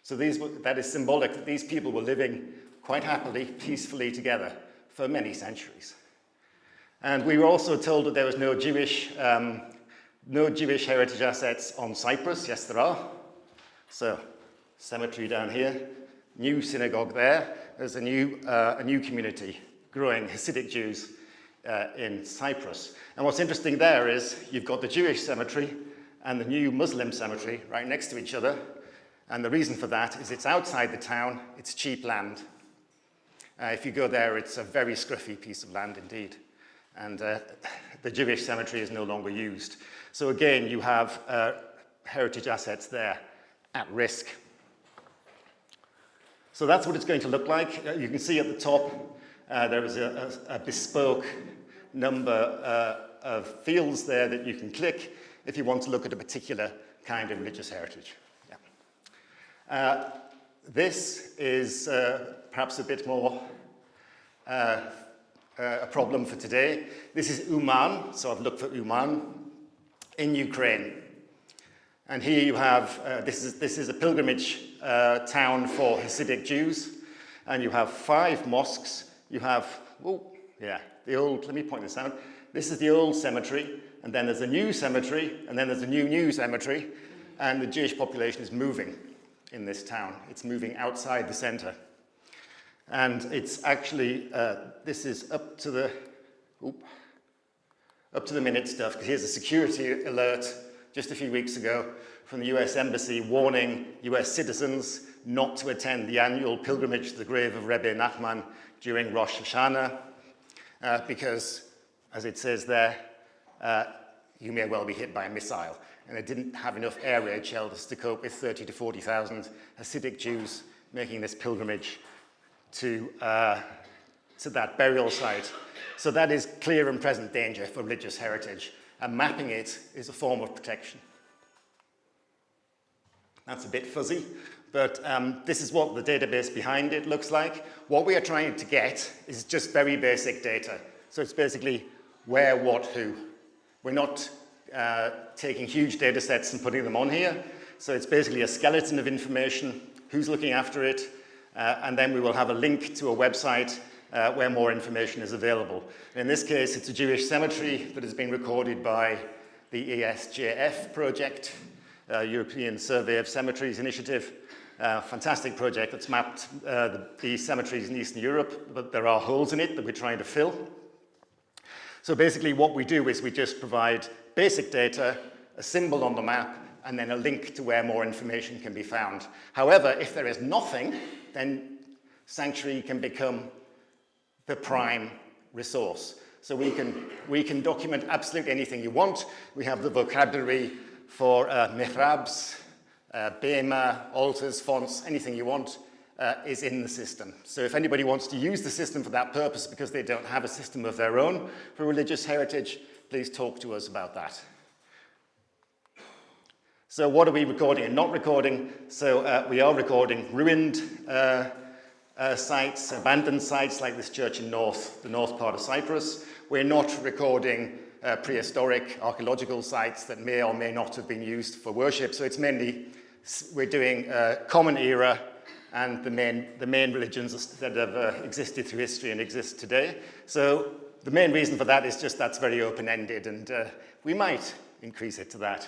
H: So that is symbolic that these people were living quite happily, peacefully together for many centuries. And we were also told that there was no Jewish heritage assets on Cyprus. Yes, there are. So, cemetery down here, new synagogue there. There's a new community growing, Hasidic Jews in Cyprus. And what's interesting there is you've got the Jewish cemetery and the new Muslim cemetery right next to each other. And the reason for that is it's outside the town, it's cheap land. If you go there, it's a very scruffy piece of land indeed. And the Jewish cemetery is no longer used. So again, you have heritage assets there at risk. So that's what it's going to look like. You can see at the top, there is a bespoke number of fields there that you can click if you want to look at a particular kind of religious heritage. This is perhaps a bit more a problem for today. This is Uman, so I've looked for Uman in Ukraine. And here you have, this is a pilgrimage town for Hasidic Jews, and you have 5 mosques. You have, the old, let me point this out. This is the old cemetery, and then there's a new cemetery, and then there's a new cemetery, and the Jewish population is moving in this town. It's moving outside the center. And it's actually, this is up to the minute stuff, because here's a security alert just a few weeks ago from the US Embassy warning US citizens not to attend the annual pilgrimage to the grave of Rebbe Nachman during Rosh Hashanah, because, as it says there, you may well be hit by a missile. And it didn't have enough air raid shelters to cope with 30 to 40,000 Hasidic Jews making this pilgrimage to that burial site. So that is clear and present danger for religious heritage, and mapping it is a form of protection. That's a bit fuzzy, but this is what the database behind it looks like. What we are trying to get is just very basic data. So it's basically where, what, who. We're not taking huge data sets and putting them on here. So it's basically a skeleton of information, who's looking after it, and then we will have a link to a website where more information is available. In this case, it's a Jewish cemetery that has been recorded by the ESJF project, European Survey of Cemeteries Initiative. Fantastic project that's mapped the cemeteries in Eastern Europe, but there are holes in it that we're trying to fill. So basically what we do is we just provide basic data, a symbol on the map, and then a link to where more information can be found. However, if there is nothing, then Sanctuary can become the prime resource. So we can document absolutely anything you want. We have the vocabulary for mihrabs, bema, altars, fonts, anything you want is in the system. So if anybody wants to use the system for that purpose because they don't have a system of their own for religious heritage, please talk to us about that. So what are we recording and not recording? So we are recording ruined sites, abandoned sites like this church in the north part of Cyprus. We're not recording prehistoric archaeological sites that may or may not have been used for worship. So it's mainly, we're doing common era and the main religions that have existed through history and exist today. So the main reason for that is just that's very open-ended, and we might increase it to that.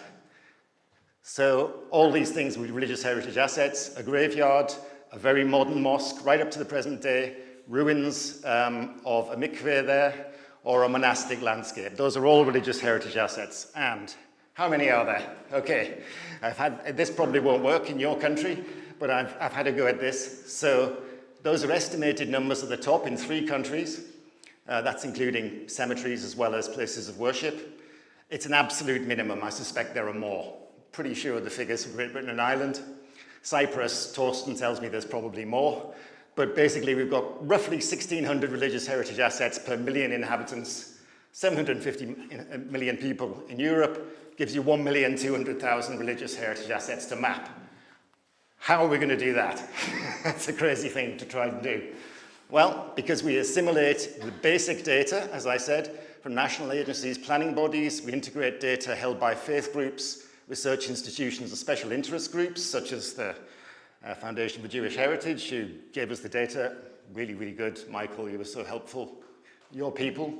H: So all these things with religious heritage assets, a graveyard, a very modern mosque right up to the present day, ruins of a mikveh there, or a monastic landscape. Those are all religious heritage assets. And how many are there? Okay, this probably won't work in your country, but I've had a go at this. So those are estimated numbers at the top in 3 countries. That's including cemeteries as well as places of worship. It's an absolute minimum. I suspect there are more. Pretty sure the figures for Great Britain and Ireland. Cyprus, Torsten tells me there's probably more. But basically, we've got roughly 1,600 religious heritage assets per million inhabitants. 750 million people in Europe gives you 1,200,000 religious heritage assets to map. How are we going to do that? That's a crazy thing to try to do. Well, because we assimilate the basic data, as I said, from national agencies, planning bodies. We integrate data held by faith groups, research institutions, and special interest groups, such as the Foundation for Jewish Heritage, who gave us the data. Really, really good. Michael, you were so helpful. Your people.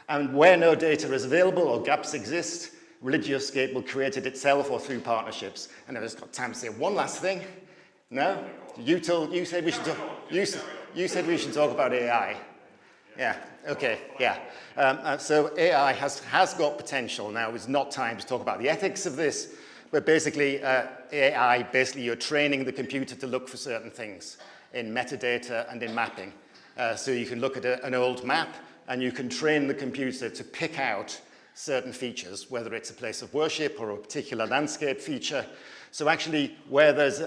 H: And where no data is available or gaps exist, Religioscape will create it itself or through partnerships. And I've just got time to say one last thing. No? You said we should talk about AI. Yeah, okay, yeah. So AI has got potential. Now, it's not time to talk about the ethics of this, but basically, AI, you're training the computer to look for certain things in metadata and in mapping. So you can look at an old map, and you can train the computer to pick out certain features, whether it's a place of worship or a particular landscape feature. So actually, where there's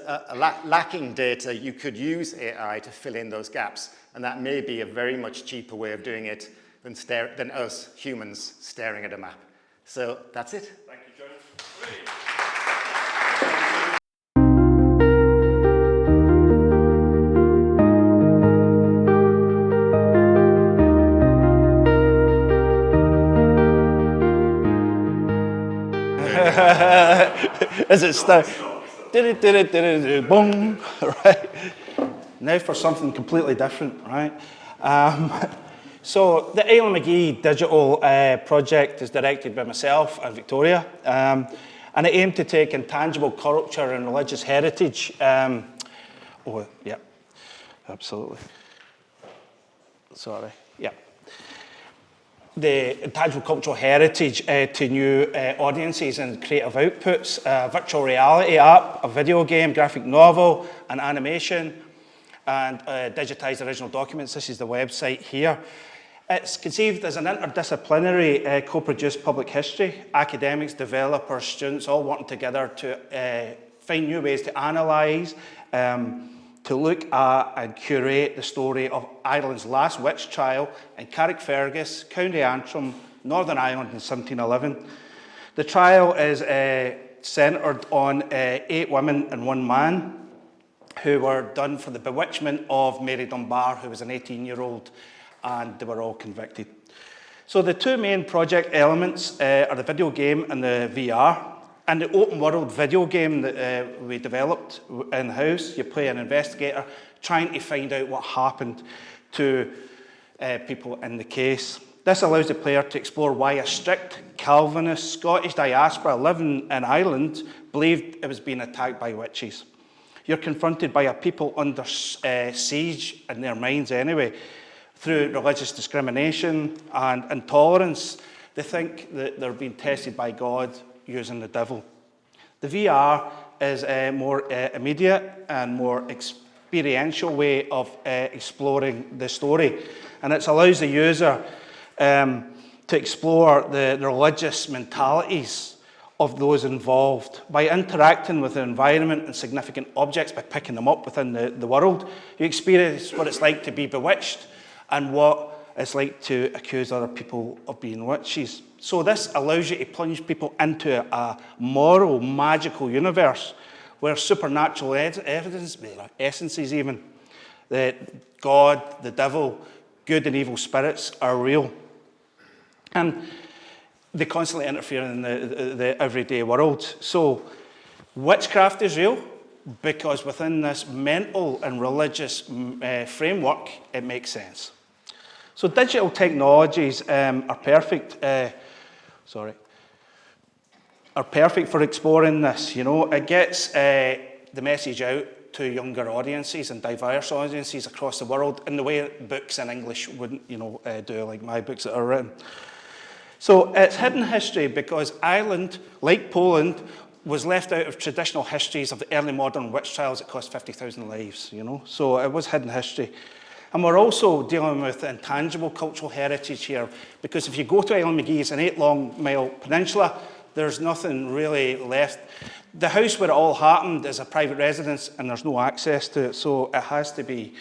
H: lacking data, you could use AI to fill in those gaps. And that may be a very much cheaper way of doing it than us humans staring at a map. So that's it.
C: Thank you, Jonas.
I: As it starts, boom, right? Now for something completely different, right? So the Islandmagee digital project is directed by myself and Victoria, and it aimed to take intangible culture and religious heritage. Oh, yeah, absolutely. Sorry, yeah. The intangible cultural heritage to new audiences and creative outputs, a virtual reality app, a video game, graphic novel, an animation, and digitized original documents. This is the website here. It's conceived as an interdisciplinary co-produced public history. Academics, developers, students all working together to find new ways to analyse, to look at and curate the story of Ireland's last witch trial in Carrickfergus, County Antrim, Northern Ireland in 1711. The trial is centred on 8 women and 1 man who were done for the bewitchment of Mary Dunbar, who was an 18-year-old, and they were all convicted. So the 2 main project elements are the video game and the VR. And the open world video game that we developed in-house, you play an investigator trying to find out what happened to people in the case. This allows the player to explore why a strict Calvinist Scottish diaspora living in Ireland believed it was being attacked by witches. You're confronted by a people under siege in their minds anyway, through religious discrimination and intolerance. They think that they're being tested by God using the devil. The VR is a more immediate and more experiential way of exploring the story, and it allows the user to explore the religious mentalities of those involved. By interacting with the environment and significant objects, by picking them up within the world, you experience what it's like to be bewitched and what it's like to accuse other people of being witches. So this allows you to plunge people into a moral, magical universe where supernatural essences even, that God, the devil, good and evil spirits are real. And they constantly interfere in the everyday world. So witchcraft is real because within this mental and religious framework, it makes sense. So digital technologies are perfect. Are perfect for exploring this. You know, it gets the message out to younger audiences and diverse audiences across the world in the way books in English wouldn't, do, like my books that are written. So it's hidden history because Ireland, like Poland, was left out of traditional histories of the early modern witch trials that cost 50,000 lives. So it was hidden history. And we're also dealing with intangible cultural heritage here, because if you go to Islandmagee, it's an 8-long-mile peninsula, there's nothing really left. The house where it all happened is a private residence and there's no access to it, so it has to be,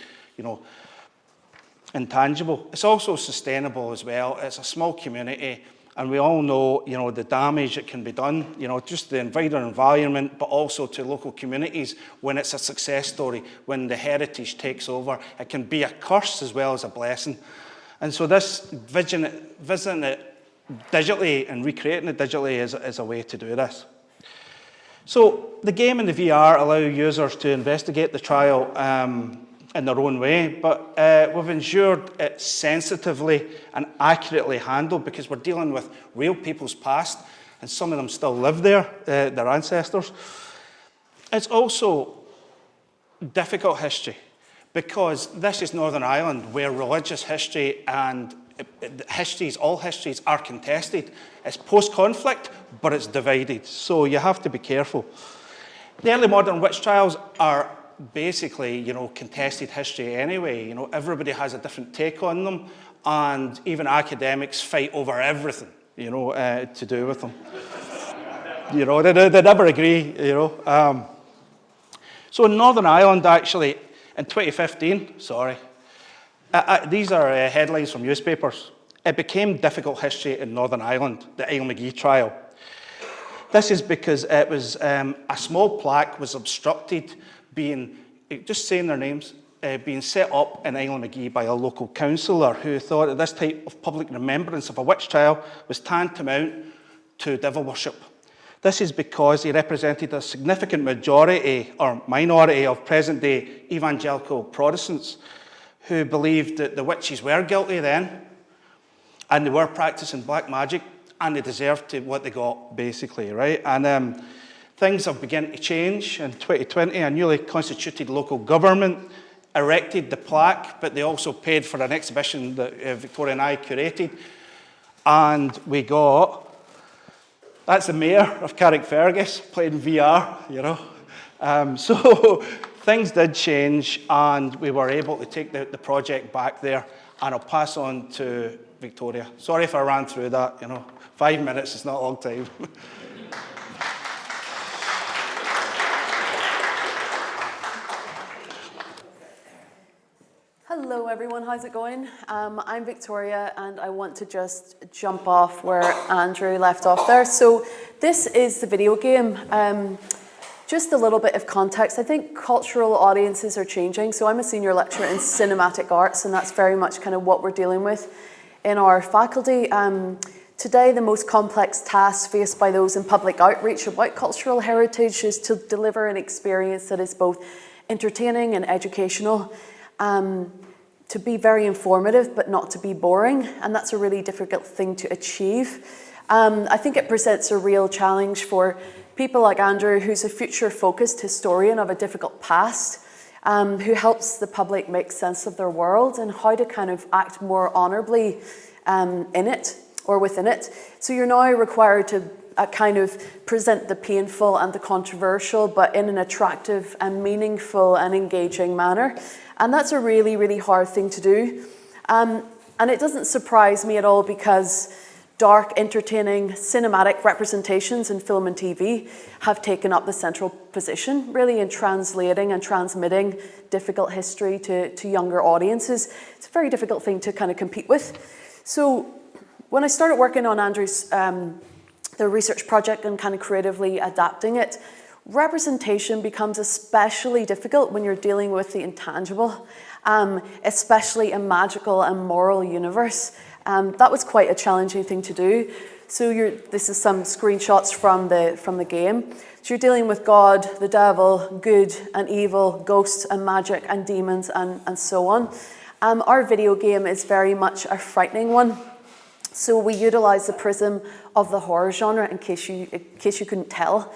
I: intangible. It's also sustainable as well. It's a small community And we all know, you know, the damage that can be done, you know, just the environment, but also to local communities when it's a success story, when the heritage takes over. It can be a curse as well as a blessing. And so this visiting it digitally and recreating it digitally is a way to do this. So the game and the VR allow users to investigate the trial in their own way, but we've ensured it's sensitively and accurately handled because we're dealing with real people's past, and some of them still live there, their ancestors. It's also difficult history because this is Northern Ireland, where religious history and all histories are contested. It's post-conflict, but it's divided, so you have to be careful. The early modern witch trials are basically, you know, contested history anyway. You know, everybody has a different take on them, and even academics fight over everything, you know, to do with them. You know, they never agree, you know. So in Northern Ireland, actually, in 2015, these are headlines from newspapers. It became difficult history in Northern Ireland, the Islandmagee trial. This is because it was a small plaque was obstructed being, just saying their names, being set up in Islandmagee by a local councillor who thought that this type of public remembrance of a witch trial was tantamount to devil worship. This is because he represented a significant majority or minority of present-day evangelical Protestants who believed that the witches were guilty then, and they were practicing black magic, and they deserved what they got, basically, right? And things have begun to change. In 2020, a newly constituted local government erected the plaque, but they also paid for an exhibition that Victoria and I curated. And we got, that's the mayor of Carrickfergus playing VR, you know. So things did change, and we were able to take the project back there, and I'll pass on to Victoria. Sorry if I ran through that, you know. 5 minutes is not a long time.
J: Hello everyone, how's it going? I'm Victoria, and I want to just jump off where Andrew left off there. So this is the video game. Just a little bit of context. I think cultural audiences are changing. So I'm a senior lecturer in cinematic arts, and that's very much kind of what we're dealing with in our faculty. Today, the most complex task faced by those in public outreach about cultural heritage is to deliver an experience that is both entertaining and educational, to be very informative but not to be boring, and that's a really difficult thing to achieve. I think it presents a real challenge for people like Andrew, who's a future-focused historian of a difficult past, who helps the public make sense of their world and how to kind of act more honourably in it or within it. So you're now required to kind of present the painful and the controversial, but in an attractive and meaningful and engaging manner. And that's a really, really hard thing to do. And it doesn't surprise me at all, because dark, entertaining, cinematic representations in film and TV have taken up the central position, really, in translating and transmitting difficult history to younger audiences. It's a very difficult thing to kind of compete with. So when I started working on Andrew's the research project and kind of creatively adapting it, representation becomes especially difficult when you're dealing with the intangible, especially a magical and moral universe. That was quite a challenging thing to do. So this is some screenshots from the game. So you're dealing with God, the devil, good and evil, ghosts and magic and demons and so on. Our video game is very much a frightening one. So we utilize the prism of the horror genre, in case you couldn't tell.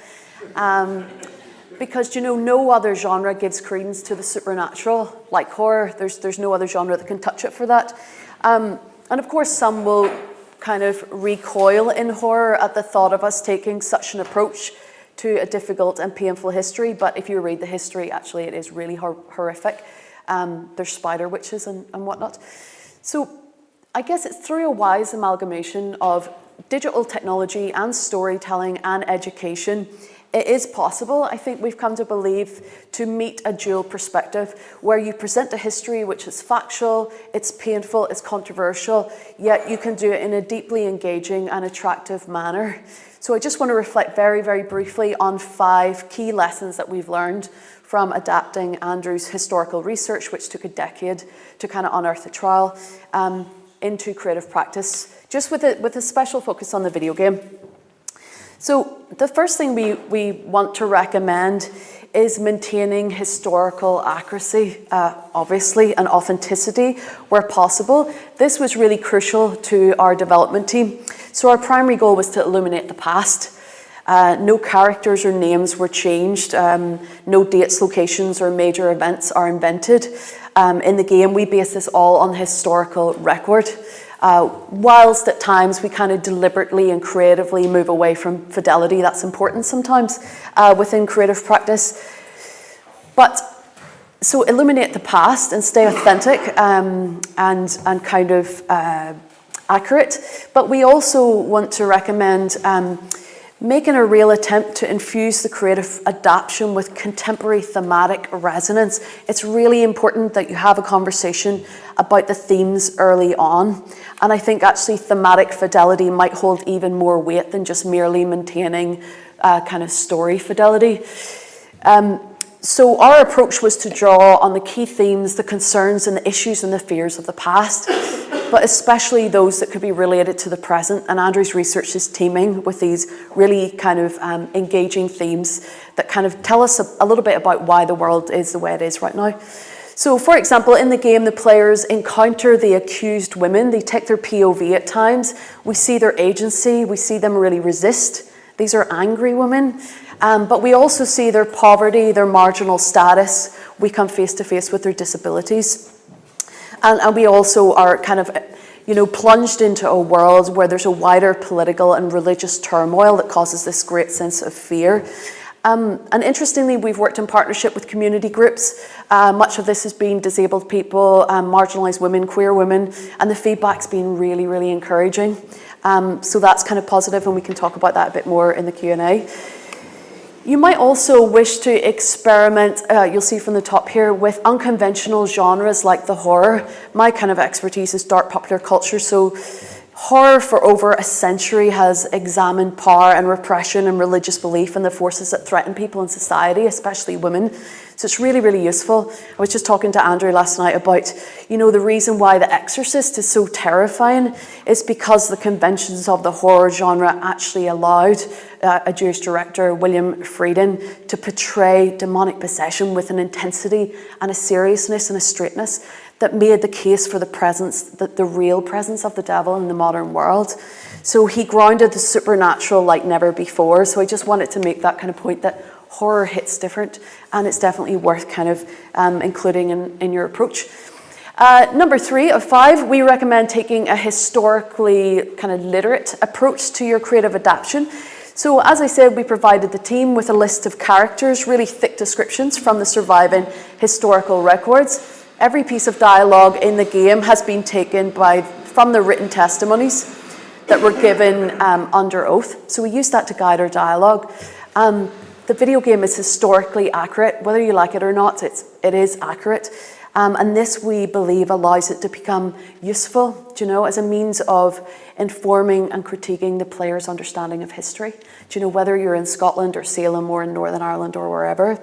J: Because, you know, no other genre gives credence to the supernatural like horror. There's no other genre that can touch it for that. And of course, some will kind of recoil in horror at the thought of us taking such an approach to a difficult and painful history. But if you read the history, actually, it is really horrific. There's spider witches and whatnot. So I guess it's through a wise amalgamation of digital technology and storytelling and education It is possible, I think we've come to believe, to meet a dual perspective where you present a history which is factual, it's painful, it's controversial, yet you can do it in a deeply engaging and attractive manner. So I just want to reflect very, very briefly on 5 key lessons that we've learned from adapting Andrew's historical research, which took a decade to kind of unearth the trial, into creative practice, just with a special focus on the video game. So the first thing we want to recommend is maintaining historical accuracy, obviously, and authenticity where possible. This was really crucial to our development team. So our primary goal was to illuminate the past. No characters or names were changed. No dates, locations, or major events are invented. In the game, we base this all on historical record. Whilst at times we kind of deliberately and creatively move away from fidelity, that's important sometimes within creative practice. But so illuminate the past and stay authentic and kind of accurate. But we also want to recommend making a real attempt to infuse the creative adaptation with contemporary thematic resonance. It's really important that you have a conversation about the themes early on. And I think actually thematic fidelity might hold even more weight than just merely maintaining kind of story fidelity. So our approach was to draw on the key themes, the concerns and the issues and the fears of the past, but especially those that could be related to the present. And Andrew's research is teeming with these really kind of engaging themes that kind of tell us a little bit about why the world is the way it is right now. So for example, in the game, the players encounter the accused women. They take their POV at times. We see their agency. We see them really resist. These are angry women. But we also see their poverty, their marginal status. We come face to face with their disabilities. And we also are kind of, plunged into a world where there's a wider political and religious turmoil that causes this great sense of fear. And interestingly, we've worked in partnership with community groups. Much of this has been disabled people, marginalised women, queer women, and the feedback's been really, really encouraging. So that's kind of positive, and we can talk about that a bit more in the Q&A. You might also wish to experiment, you'll see from the top here, with unconventional genres like the horror. My kind of expertise is dark popular culture, so horror for over a century has examined power and repression and religious belief and the forces that threaten people in society, especially women. So it's really, really useful. I was just talking to Andrew last night about, the reason why The Exorcist is so terrifying is because the conventions of the horror genre actually allowed a Jewish director, William Frieden, to portray demonic possession with an intensity and a seriousness and a straightness that made the case for the real presence of the devil in the modern world. So he grounded the supernatural like never before. So I just wanted to make that kind of point that horror hits different, and it's definitely worth kind of including in your approach. Number 3 of 5, we recommend taking a historically kind of literate approach to your creative adaptation. So as I said, we provided the team with a list of characters, really thick descriptions from the surviving historical records. Every piece of dialogue in the game has been taken from the written testimonies that were given under oath. So we use that to guide our dialogue. The video game is historically accurate, whether you like it or not, it is accurate. And this, we believe, allows it to become useful, as a means of informing and critiquing the player's understanding of history. Whether you're in Scotland or Salem or in Northern Ireland or wherever.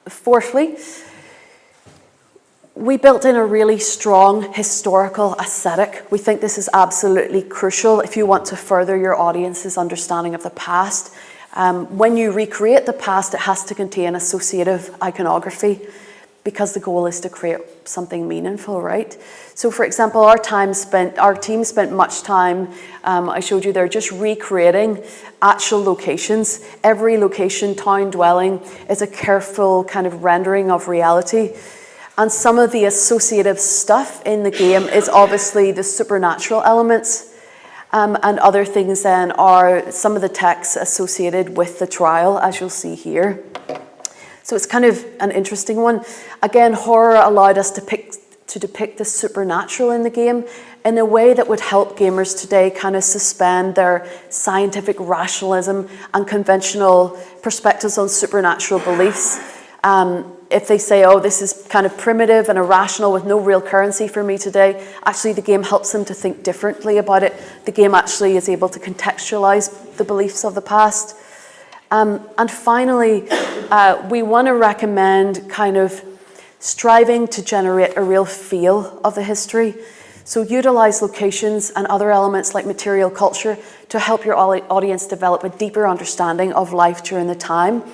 J: Fourthly, we built in a really strong historical aesthetic. We think this is absolutely crucial if you want to further your audience's understanding of the past. When you recreate the past, it has to contain associative iconography because the goal is to create something meaningful, right? So for example, our team spent much time, I showed you there, just recreating actual locations. Every location, town, dwelling is a careful kind of rendering of reality. And some of the associative stuff in the game is obviously the supernatural elements. And other things then are some of the texts associated with the trial, as you'll see here. So it's kind of an interesting one. Again, horror allowed us to to depict the supernatural in the game in a way that would help gamers today kind of suspend their scientific rationalism and conventional perspectives on supernatural beliefs. If they say, oh, this is kind of primitive and irrational with no real currency for me today, actually the game helps them to think differently about it. The game actually is able to contextualize the beliefs of the past. And finally, we want to recommend kind of striving to generate a real feel of the history. So utilize locations and other elements like material culture to help your audience develop a deeper understanding of life during the time.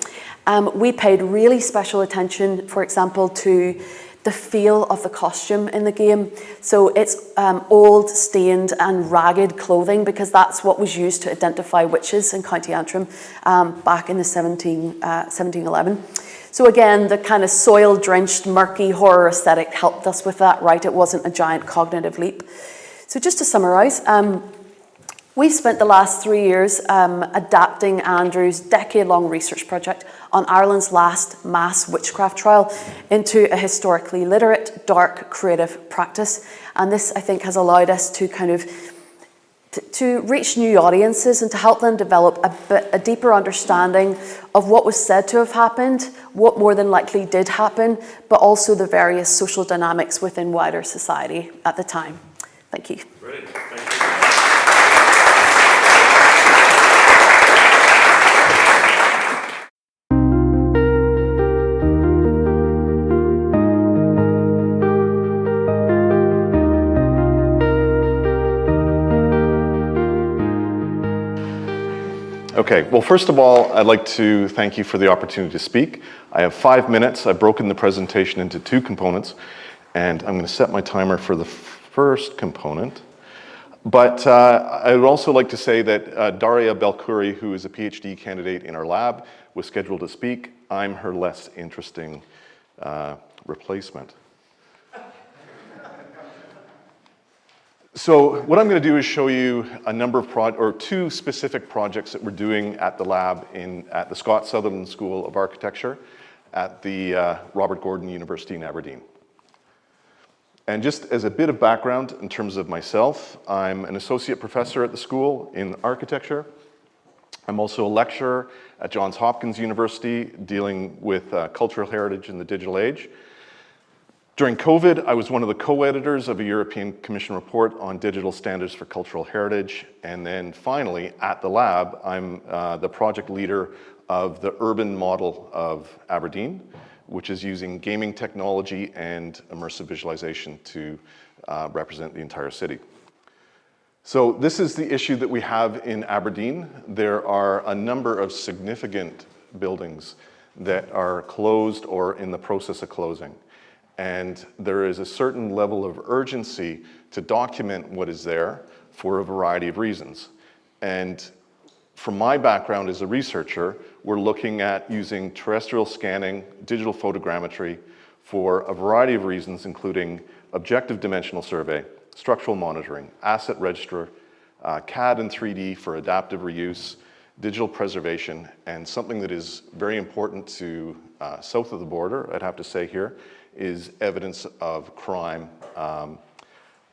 J: We paid really special attention, for example, to the feel of the costume in the game. So it's old, stained and ragged clothing, because that's what was used to identify witches in County Antrim back in the 1711. So again, the kind of soil-drenched, murky horror aesthetic helped us with that, right? It wasn't a giant cognitive leap. So just to summarise, we've spent the last 3 years adapting Andrew's decade-long research project on Ireland's last mass witchcraft trial into a historically literate, dark, creative practice. And this, I think, has allowed us to kind of to reach new audiences and to help them develop a deeper understanding of what was said to have happened, what more than likely did happen, but also the various social dynamics within wider society at the time. Thank you.
C: Brilliant. Thank you.
K: Okay, well, first of all, I'd like to thank you for the opportunity to speak. I have 5 minutes. I've broken the presentation into 2 components, and I'm going to set my timer for the first component. But I would also like to say that Daria Belkuri, who is a PhD candidate in our lab, was scheduled to speak. I'm her less interesting replacement. So what I'm going to do is show you a number of 2 specific projects that we're doing at the lab at the Scott Sutherland School of Architecture at the Robert Gordon University in Aberdeen. And just as a bit of background in terms of myself, I'm an associate professor at the school in architecture. I'm also a lecturer at Johns Hopkins University dealing with cultural heritage in the digital age. During COVID, I was one of the co-editors of a European Commission report on digital standards for cultural heritage. And then finally, at the lab, I'm the project leader of the urban model of Aberdeen, which is using gaming technology and immersive visualization to represent the entire city. So this is the issue that we have in Aberdeen. There are a number of significant buildings that are closed or in the process of closing. And there is a certain level of urgency to document what is there for a variety of reasons. And from my background as a researcher, we're looking at using terrestrial scanning, digital photogrammetry for a variety of reasons, including objective dimensional survey, structural monitoring, asset register, CAD and 3D for adaptive reuse, digital preservation, and something that is very important to south of the border, I'd have to say here, is evidence of crime.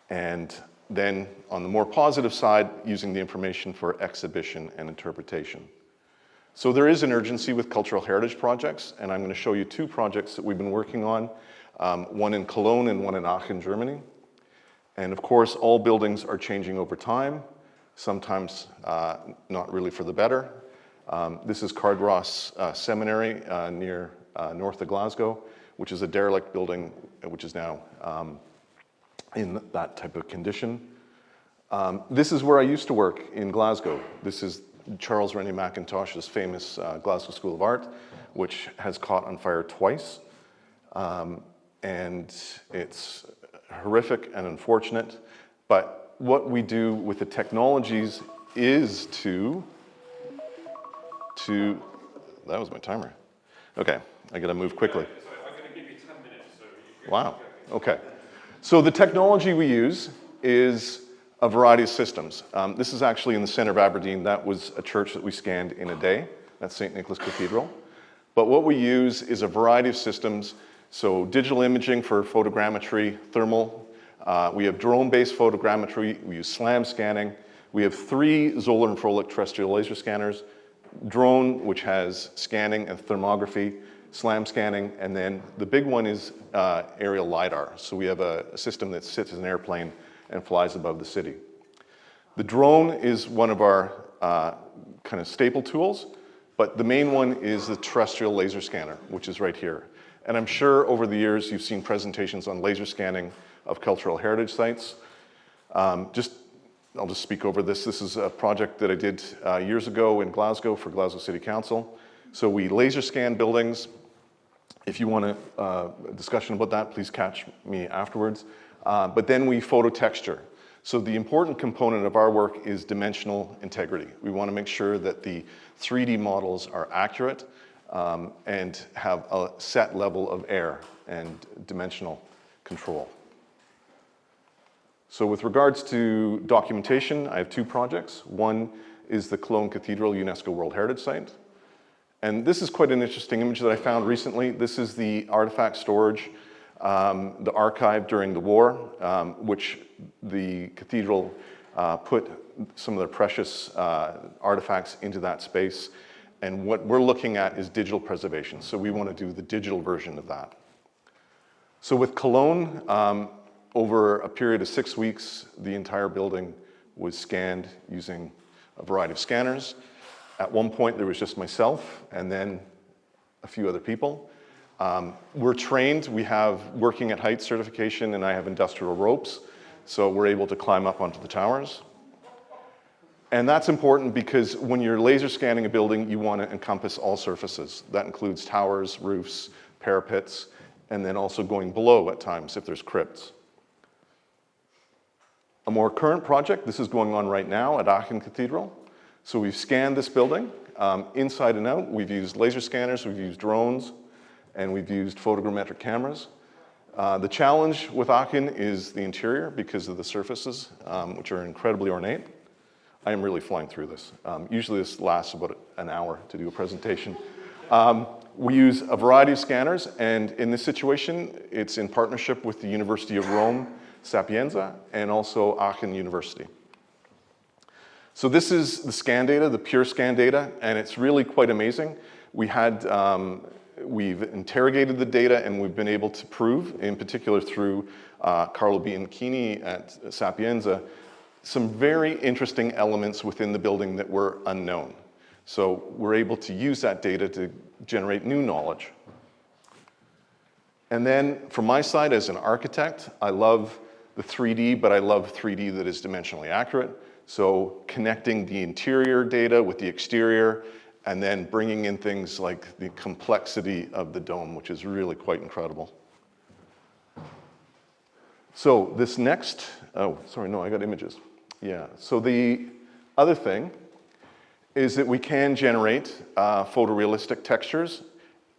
K: And then on the more positive side, using the information for exhibition and interpretation. So there is an urgency with cultural heritage projects, and I'm going to show you 2 projects that we've been working on, one in Cologne and one in Aachen, Germany. And of course, all buildings are changing over time, sometimes not really for the better. This is Cardross Seminary near north of Glasgow, which is a derelict building, which is now in that type of condition. This is where I used to work in Glasgow. This is Charles Rennie Mackintosh's famous Glasgow School of Art, which has caught on fire twice. And it's horrific and unfortunate, but what we do with the technologies is to that was my timer. Okay, I gotta move quickly. Wow, okay. So the technology we use is a variety of systems. This is actually in the center of Aberdeen. That was a church that we scanned in a day. That's St. Nicholas Cathedral. But what we use is a variety of systems So digital imaging for photogrammetry, thermal. We have drone-based photogrammetry. We use SLAM scanning. We have 3 Zoller and Froelich terrestrial laser scanners. Drone, which has scanning and thermography, SLAM scanning, and then the big one is aerial LiDAR. So we have a system that sits as an airplane and flies above the city. The drone is one of our kind of staple tools, but the main one is the terrestrial laser scanner, which is right here. And I'm sure over the years you've seen presentations on laser scanning of cultural heritage sites. I'll just speak over this. This is a project that I did years ago in Glasgow for Glasgow City Council. So we laser scan buildings. If you want a discussion about that, please catch me afterwards. But then we photo texture. So the important component of our work is dimensional integrity. We want to make sure that the 3D models are accurate and have a set level of error and dimensional control. So with regards to documentation, I have 2 projects. One is the Cologne Cathedral UNESCO World Heritage Site. And this is quite an interesting image that I found recently. This is the artifact storage, the archive during the war, which the cathedral put some of their precious artifacts into that space. And what we're looking at is digital preservation. So we want to do the digital version of that. So with Cologne, over a period of 6 weeks, the entire building was scanned using a variety of scanners. At one point, there was just myself and then a few other people. We're trained. We have working at height certification, and I have industrial ropes, so we're able to climb up onto the towers. And that's important because when you're laser scanning a building, you want to encompass all surfaces. That includes towers, roofs, parapets, and then also going below at times if there's crypts. A more current project, this is going on right now at Aachen Cathedral. So we've scanned this building inside and out. We've used laser scanners, we've used drones, and we've used photogrammetric cameras. The challenge with Aachen is the interior because of the surfaces, which are incredibly ornate. I am really flying through this. Usually this lasts about an hour to do a presentation. We use a variety of scanners, and in this situation, it's in partnership with the University of Rome, Sapienza, and also Aachen University. So this is the scan data, the pure scan data, and it's really quite amazing. We've interrogated the data, and we've been able to prove, in particular through Carlo Bianchini at Sapienza, some very interesting elements within the building that were unknown. So we're able to use that data to generate new knowledge. And then from my side as an architect, I love the 3D, but I love 3D that is dimensionally accurate. So connecting the interior data with the exterior, and then bringing in things like the complexity of the dome, which is really quite incredible. So this next, oh, sorry, no, I got images. Yeah, so the other thing is that we can generate photorealistic textures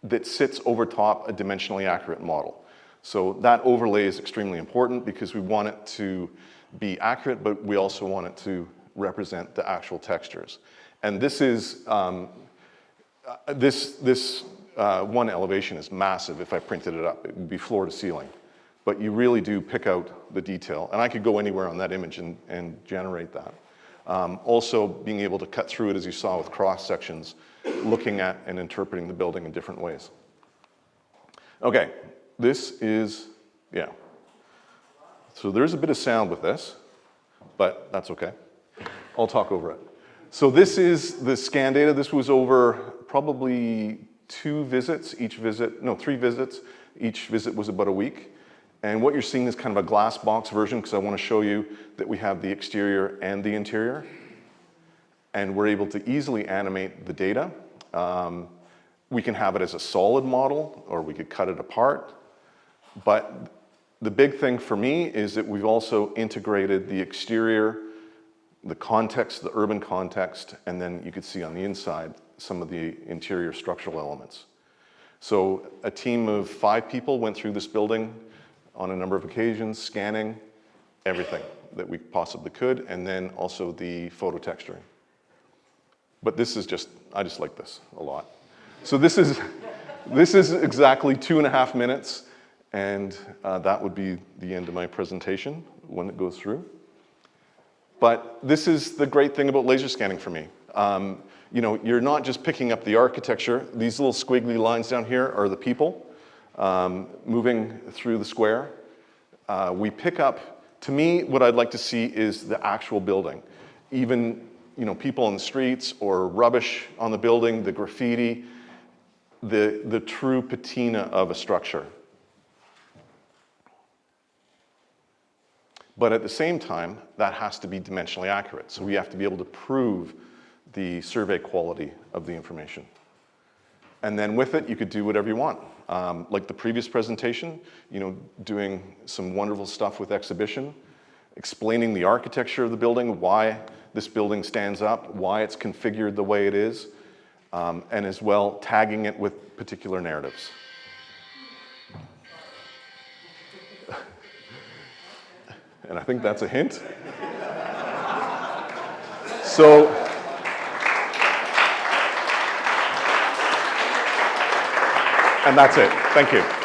K: that sits over top a dimensionally accurate model. So that overlay is extremely important because we want it to be accurate, but we also want it to represent the actual textures. And this is, one elevation is massive. If I printed it up, it would be floor to ceiling. But you really do pick out the detail. And I could go anywhere on that image and generate that. Also being able to cut through it, as you saw with cross sections, looking at and interpreting the building in different ways. Okay, this is, yeah. So there's a bit of sound with this, but that's okay. I'll talk over it. So this is the scan data. This was over probably 3 visits. Each visit was about a week. And what you're seeing is kind of a glass box version because I want to show you that we have the exterior and the interior. And we're able to easily animate the data. We can have it as a solid model, or we could cut it apart. But the big thing for me is that we've also integrated the exterior, the context, the urban context, and then you could see on the inside some of the interior structural elements. So a team of 5 people went through this building on a number of occasions, scanning everything that we possibly could, and then also the photo texturing. But this is just, I just like this a lot. So this is This is exactly 2.5 minutes, and that would be the end of my presentation when it goes through. But this is the great thing about laser scanning for me. You know, you're not just picking up the architecture. These little squiggly lines down here are the people moving through the square. We pick up, to me, what I'd like to see is the actual building. Even, you know, people on the streets or rubbish on the building, the graffiti, the true patina of a structure. But at the same time, that has to be dimensionally accurate. So we have to be able to prove the survey quality of the information. And then with it, you could do whatever you want. Like the previous presentation, you know, doing some wonderful stuff with exhibition, explaining the architecture of the building, why this building stands up, why it's configured the way it is, and as well tagging it with particular narratives. And I think that's a hint. So, and that's it. Thank you.